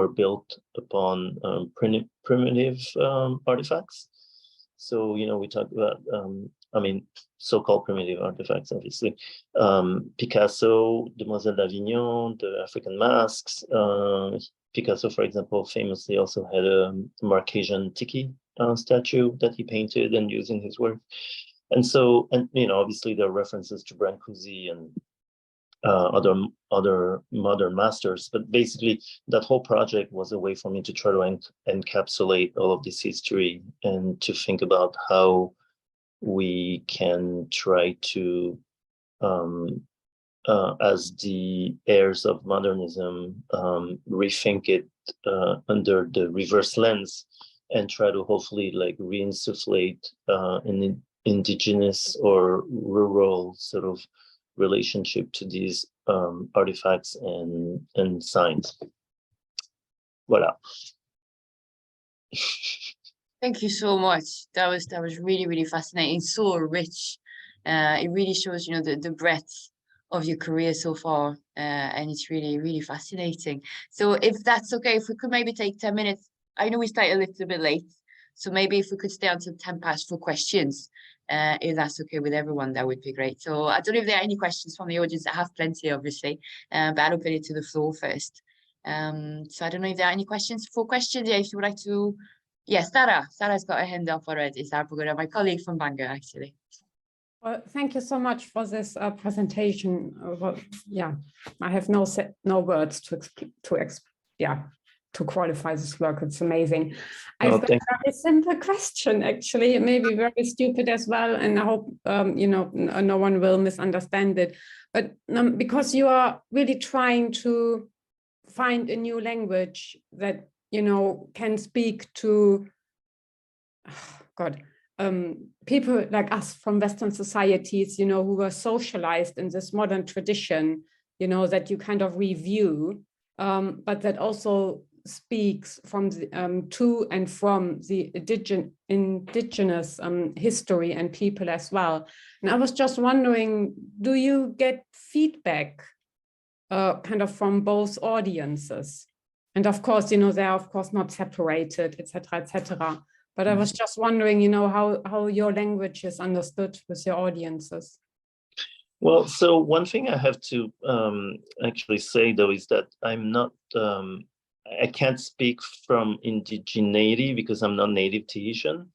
built upon primitive artifacts. So, you know, we talk about, I mean, so-called primitive artifacts, obviously. Picasso, Demoiselle d'Avignon, the African masks. Picasso, for example, famously also had a Marquesian tiki statue that he painted and used in his work. And so, and you know, obviously there are references to Brancusi and other modern masters, but basically that whole project was a way for me to try to encapsulate all of this history and to think about how we can try to, as the heirs of modernism, rethink it under the reverse lens and try to hopefully like reinsufflate an indigenous or rural sort of relationship to these artifacts and signs. Voilà. Thank you so much. That was really, really fascinating. So rich. It really shows, you know, the breadth of your career so far. And it's really, really fascinating. So if that's okay, if we could maybe take 10 minutes. I know we started a little bit late. So maybe if we could stay until 10 past for questions, if that's okay with everyone, that would be great. So I don't know if there are any questions from the audience. I have plenty, obviously, but I'll open it to the floor first. So I don't know if there are any questions. For questions, yeah, if you would like to. Yes, Sarah. Sarah's got her hand up already. Sarah Pogoda, my colleague from Bangor, actually. Well, thank you so much for this presentation. Yeah, I have no words to qualify this work. It's amazing. I've got a very simple question, actually, maybe very stupid as well, and I hope you know, no one will misunderstand it. But because you are really trying to find a new language that, you know, can speak to people like us from Western societies, you know, who were socialized in this modern tradition, you know, that you kind of review, but that also speaks from the, to and from the indigenous history and people as well. And I was just wondering, do you get feedback kind of from both audiences? And of course, you know, they are of course not separated, etc., etc. But I was just wondering, you know, how your language is understood with your audiences. Well, so one thing I have to actually say, though, is that I'm not, I can't speak from indigeneity because I'm not native Tahitian.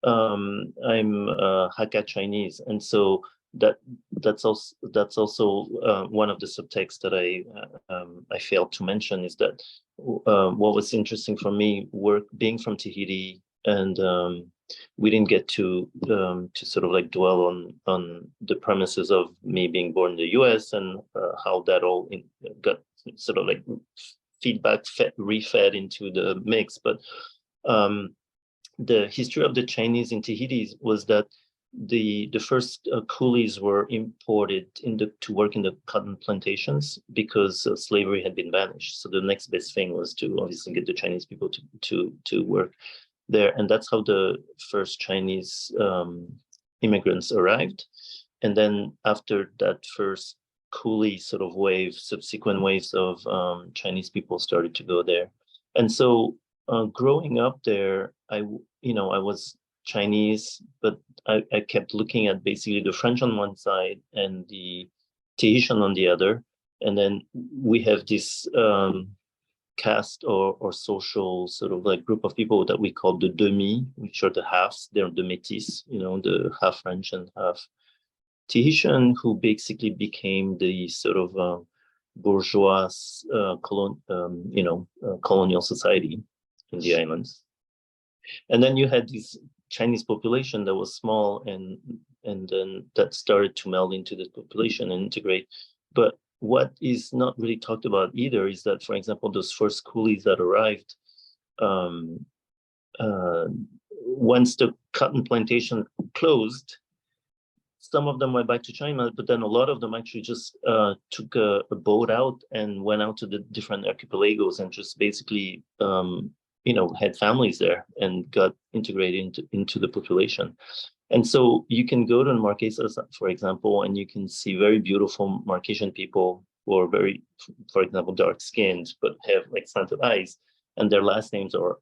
I'm Hakka Chinese, and so that's also one of the subtexts that I failed to mention, is that what was interesting for me, being from Tahiti, and we didn't get to sort of like dwell on the premises of me being born in the US and how that all got sort of like feedback refed into the mix. But the history of the Chinese in Tahiti was that the first coolies were imported to work in the cotton plantations because slavery had been banished. So the next best thing was to obviously get the Chinese people to work there, and that's how the first Chinese immigrants arrived. And then after that first coolie sort of wave, subsequent waves of Chinese people started to go there. And so growing up there, I was Chinese, but I kept looking at basically the French on one side and the Tahitian on the other. And then we have this caste or social sort of like group of people that we call the demi, which are the halves. They're the métis, you know, the half French and half Tahitian, who basically became the sort of bourgeois colonial society in the islands. And then you had this Chinese population that was small, and then that started to meld into the population and integrate. But what is not really talked about either is that, for example, those first coolies that arrived, once the cotton plantation closed, some of them went back to China, but then a lot of them actually just took a boat out and went out to the different archipelagos and just basically, had families there and got integrated into the population. And so you can go to the Marquesas, for example, and you can see very beautiful Marquesian people who are very, for example, dark skinned, but have like slanted eyes, and their last names are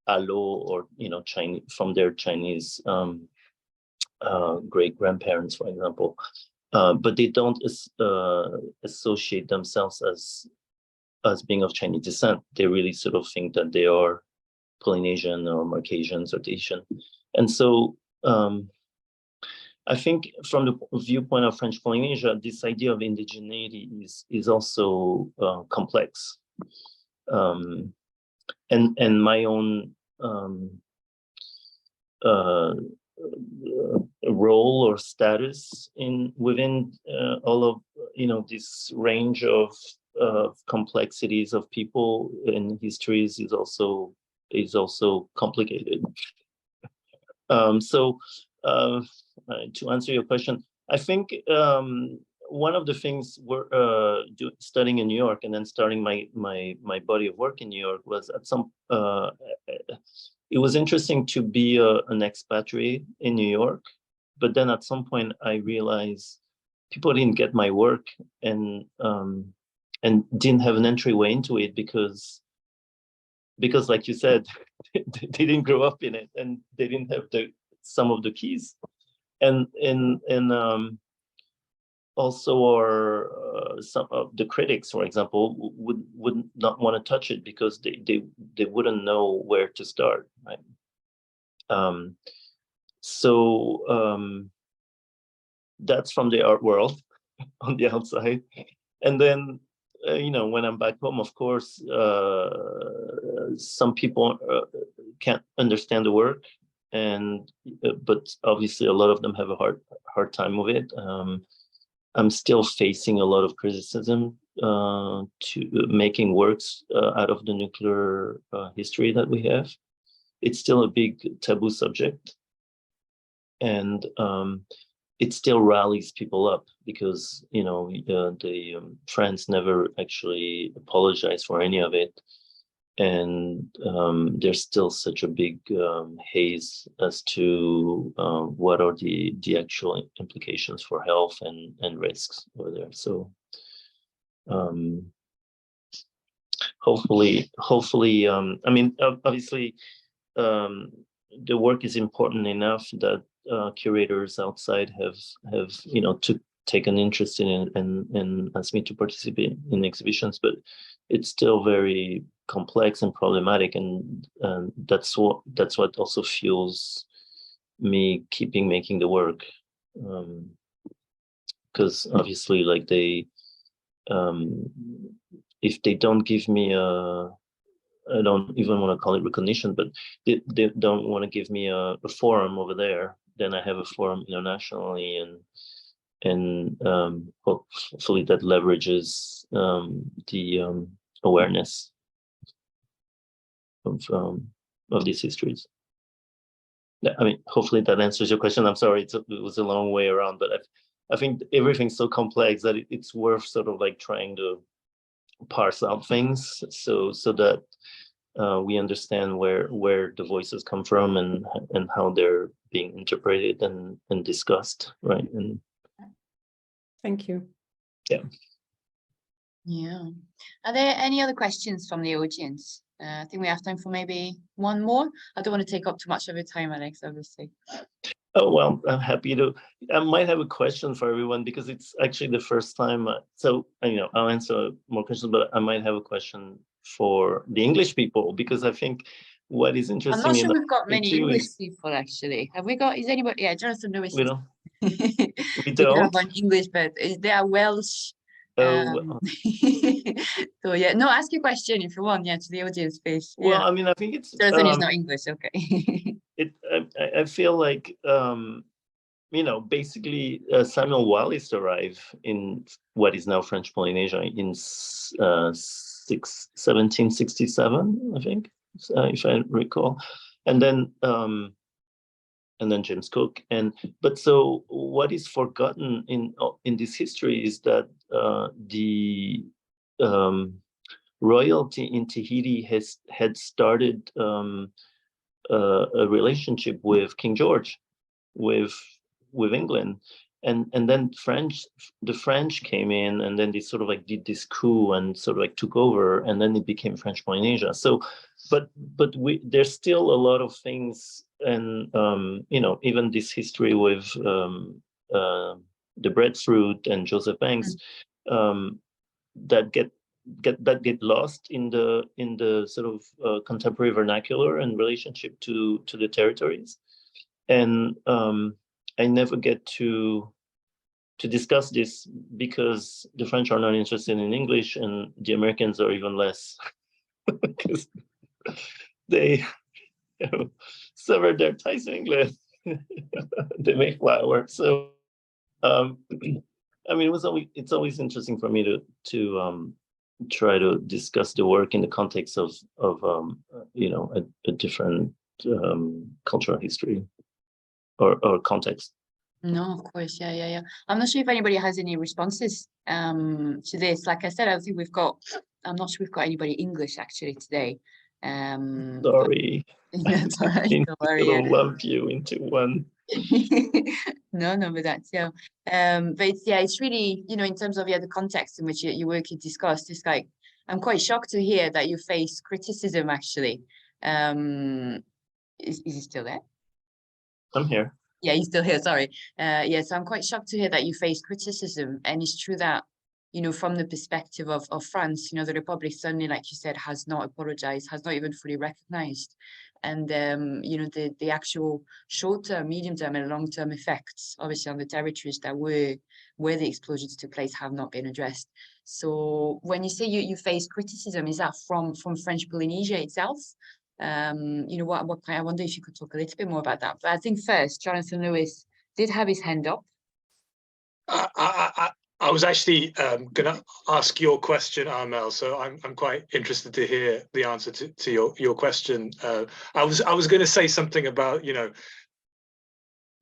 Alo, or Chinese, from their Chinese great grandparents, for example. But they don't associate themselves as being of Chinese descent. They really sort of think that they are Polynesian or Marquesians or Tahitian. And so I think from the viewpoint of French Polynesia, this idea of indigeneity is also complex. And my own role or status within all of this range of complexities of people and histories is also is also complicated. To answer your question, I think one of the things we're studying in New York and then starting my body of work in New York was at some. It was interesting to be an expatriate in New York, but then at some point I realized people didn't get my work and didn't have an entryway into it because like you said, they didn't grow up in it and they didn't have some of the keys, and also some of the critics, for example, would not want to touch it because they wouldn't know where to start, right? That's from the art world on the outside, and then when I'm back home, of course, some people can't understand the work, but obviously a lot of them have a hard time with it. I'm still facing a lot of criticism to making works out of the nuclear history that we have. It's still a big taboo subject, and it still rallies people up because France never actually apologized for any of it, and there's still such a big haze as to what are the actual implications for health and risks over there. So hopefully, I mean, obviously, the work is important enough that curators outside have to take an interest in it and ask me to participate in exhibitions, but it's still very complex and problematic, and that's what also fuels me keeping making the work, because obviously, like, they if they don't give me I don't even want to call it recognition, but they don't want to give me a forum over there, then I have a forum internationally, and hopefully that leverages the awareness of these histories. I mean, hopefully that answers your question. I'm sorry, it was a long way around, but I think everything's so complex that it's worth sort of like trying to parse out things so that we understand where the voices come from and how they're being interpreted and discussed, right? And thank you. Yeah. Are there any other questions from the audience? I think we have time for maybe one more. I don't want to take up too much of your time, Alex, obviously. Oh, well, I'm happy to. I might have a question for everyone because it's actually the first time. So, I'll answer more questions, but I might have a question for the English people, because I think what is interesting. I'm not sure we've got many English people, actually. Have we got? Is anybody? Yeah, Jonathan Lewis. We don't. We don't have one English, but they are Welsh. Well. So yeah, no, ask your question if you want. Yeah, to the audience, please. Well, yeah. I mean, I think it's. Jonathan is not English. Okay. I feel like basically Samuel Wallis arrived in what is now French Polynesia in 1767, I think, if I recall, and then James Cook. But so what is forgotten in this history is that the royalty in Tahiti had started a relationship with King George, with England, and then the French came in, and then they sort of like did this coup and sort of like took over, and then it became French Polynesia. So, but there's still a lot of things, and even this history with the breadfruit and Joseph Banks, that get lost in the sort of contemporary vernacular and relationship to the territories, and I never get to discuss this because the French are not interested in English, and the Americans are even less, because they severed their ties to England. The Mayflower. So, I mean, it's always interesting for me to try to discuss the work in the context of you know, a different cultural history or context. No, of course, yeah. I'm not sure if anybody has any responses to this. Like I said, I think I'm not sure we've got anybody English actually today. Sorry. That's all right, I don't worry. sort of lump you into one. No, but that's but it's really, you know, in terms of the context in which your work is discussed, it's like I'm quite shocked to hear that you face criticism actually. Is he still there? I'm here. Yeah, he's still here, sorry. So I'm quite shocked to hear that you face criticism, and it's true that, you know, from the perspective of France, you know, the Republic certainly, like you said, has not apologized, has not even fully recognized. And, you know, the actual short-term, medium-term and long-term effects, obviously, on the territories that where the explosions took place have not been addressed. So when you say you face criticism, is that from French Polynesia itself? You know, what kind, I wonder if you could talk a little bit more about that. But I think first, Jonathan Lewis did have his hand up. I was actually going to ask your question, Armel. So I'm quite interested to hear the answer to your question. I was going to say something about, you know,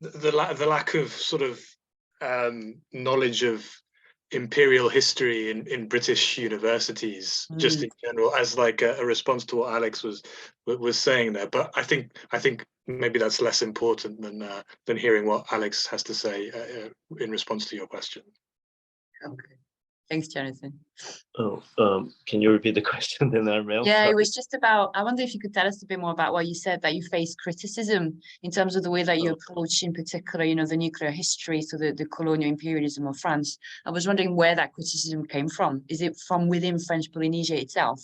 the lack of sort of knowledge of imperial history in British universities, just in general, as like a response to what Alex was saying there. But I think maybe that's less important than hearing what Alex has to say in response to your question. Okay, thanks, Jonathan. Oh, can you repeat the question then, Armel? Yeah, it was just about, I wonder if you could tell us a bit more about what you said, that you face criticism in terms of the way that you approach, in particular, you know, the nuclear history, so the colonial imperialism of France. I was wondering where that criticism came from. Is it from within French Polynesia itself?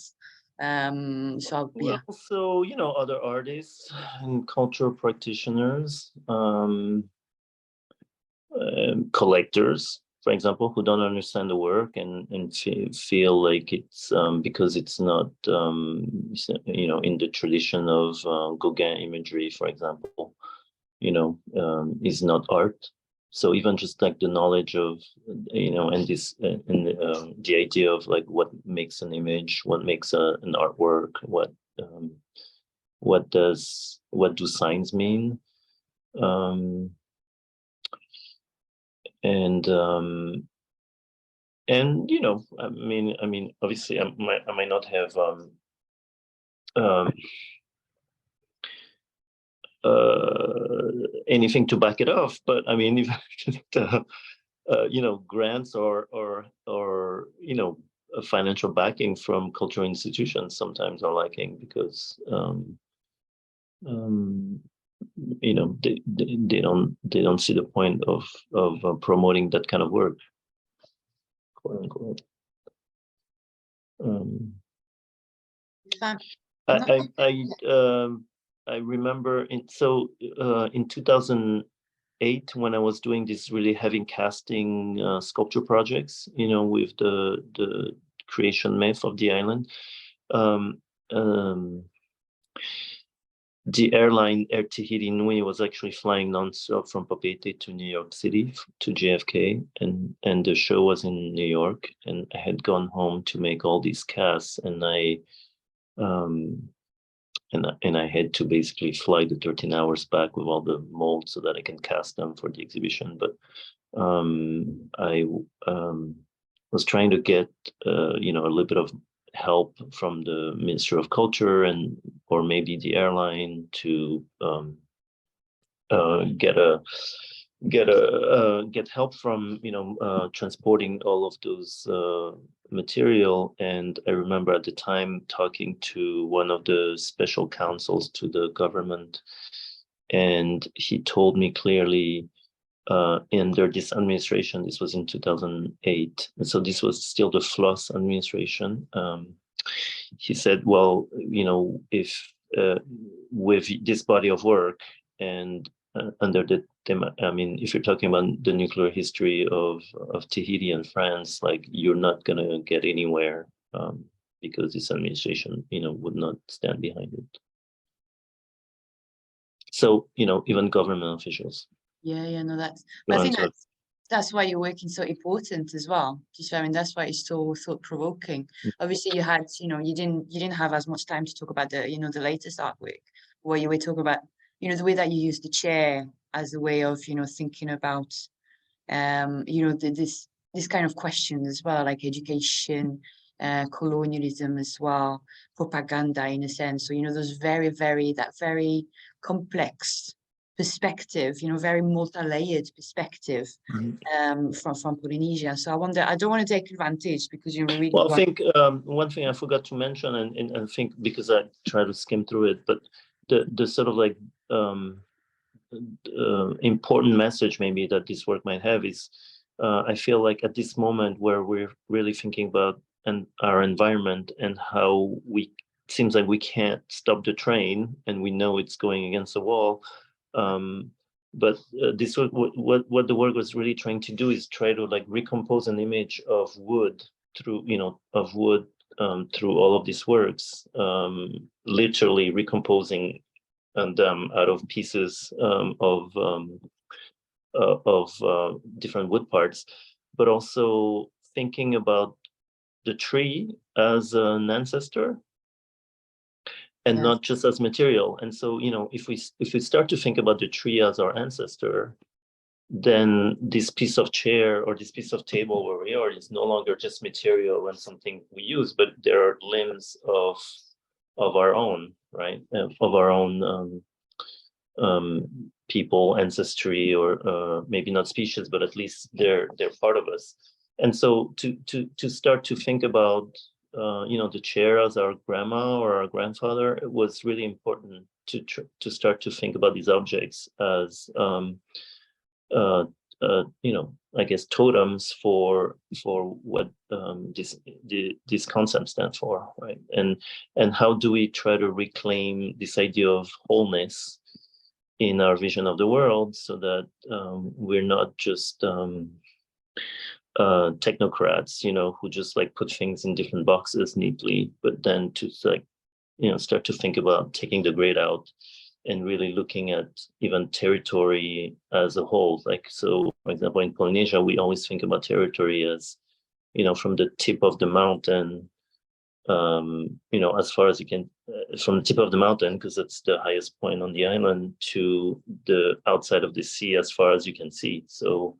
So yeah. Well, so, you know, other artists and cultural practitioners, collectors, for example, who don't understand the work and feel like it's because it's not you know, in the tradition of Gauguin imagery, for example, you know, is not art. So even just like the knowledge of, you know, and this and the idea of like what makes an image, what makes an artwork, what do signs mean, and you know, I mean, obviously, I might not have anything to back it off, but I mean, if you know, grants or you know, financial backing from cultural institutions sometimes are lacking because you know, they don't see the point of promoting that kind of work, quote unquote. I remember in 2008 when I was doing this really heavy casting sculpture projects, you know, with the creation myth of the island. The airline Air Tahiti Nui was actually flying nonstop from Papeete to New York City to JFK, and the show was in New York, and I had gone home to make all these casts, and I had to basically fly the 13 hours back with all the molds so that I can cast them for the exhibition. But I was trying to get you know, a little bit of help from the Ministry of Culture or maybe the airline to get help from, you know, transporting all of those material. And I remember at the time talking to one of the special counsels to the government, and he told me clearly, under this administration, this was in 2008, and so this was still the Floss administration, he said, well, you know, if with this body of work and under the theme, I mean, if you're talking about the nuclear history of Tahiti and France, like, you're not gonna get anywhere because this administration, you know, would not stand behind it. So, you know, even government officials. Yeah, no, I think that's why your work is so important as well. Just, I mean, that's why it's so thought-provoking. Obviously, you had, you didn't have as much time to talk about the, the latest artwork, where you were talking about, the way that you use the chair as a way of, thinking about, this kind of questions as well, like education, colonialism as well, propaganda in a sense. So, those that very complex perspective, very multi-layered perspective from Polynesia. So I don't want to take advantage because we really well, I think one thing I forgot to mention, and I think because I try to skim through it, but the sort of like important message maybe that this work might have is I feel like at this moment where we're really thinking about our environment and how seems like we can't stop the train and we know it's going against the wall. But this what the work was really trying to do is try to like recompose an image of wood through through all of these works, literally recomposing them out of pieces of different wood parts, but also thinking about the tree as an ancestor and Yes. not just as material. And so, if we start to think about the tree as our ancestor, then this piece of chair or this piece of table where we are is no longer just material and something we use, but there are limbs of our own, right? Of our own people, ancestry, or maybe not species, but at least they're part of us. And so to start to think about the chair as our grandma or our grandfather, it was really important to start to think about these objects as I guess totems for what these concepts stand for, right? And how do we try to reclaim this idea of wholeness in our vision of the world, so that we're not just technocrats, who just like put things in different boxes neatly, but then to like, start to think about taking the grid out and really looking at even territory as a whole. Like, so for example, in Polynesia, we always think about territory as, from the tip of the mountain, as far as you can, from the tip of the mountain, because it's the highest point on the island, to the outside of the sea as far as you can see. So,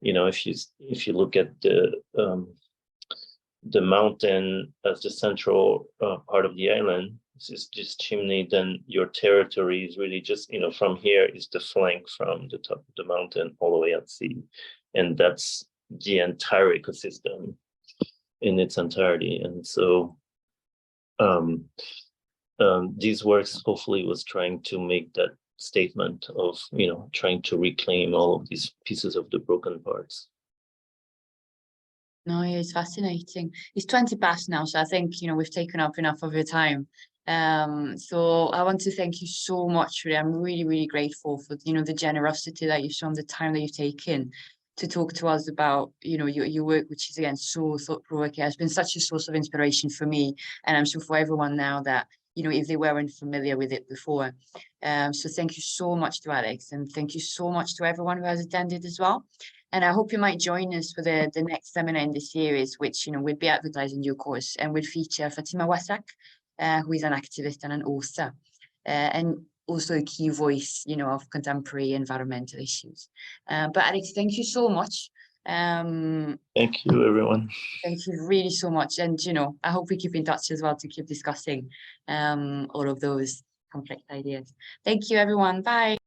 if you look at the mountain as the central part of the island, this chimney, then your territory is really just, from here is the flank from the top of the mountain all the way at sea. And that's the entire ecosystem in its entirety. And so these works hopefully was trying to make that statement of, trying to reclaim all of these pieces of the broken parts. No, yeah, it's fascinating. It's 20 past now, so I think, we've taken up enough of your time. So I want to thank you so much. Really. I'm really, really grateful for, the generosity that you've shown, the time that you've taken to talk to us about, your work, which is, again, so thought-provoking. It's been such a source of inspiration for me, and I'm sure for everyone now that, if they weren't familiar with it before. So thank you so much to Alex, and thank you so much to everyone who has attended as well. And I hope you might join us for the next seminar in the series, which, will be advertised in due course, and will feature Fatima Wasak, who is an activist and an author, and also a key voice, of contemporary environmental issues. But Alex, thank you so much. Thank you, everyone. Thank you really so much. And, I hope we keep in touch as well to keep discussing all of those complex ideas. Thank you, everyone. Bye.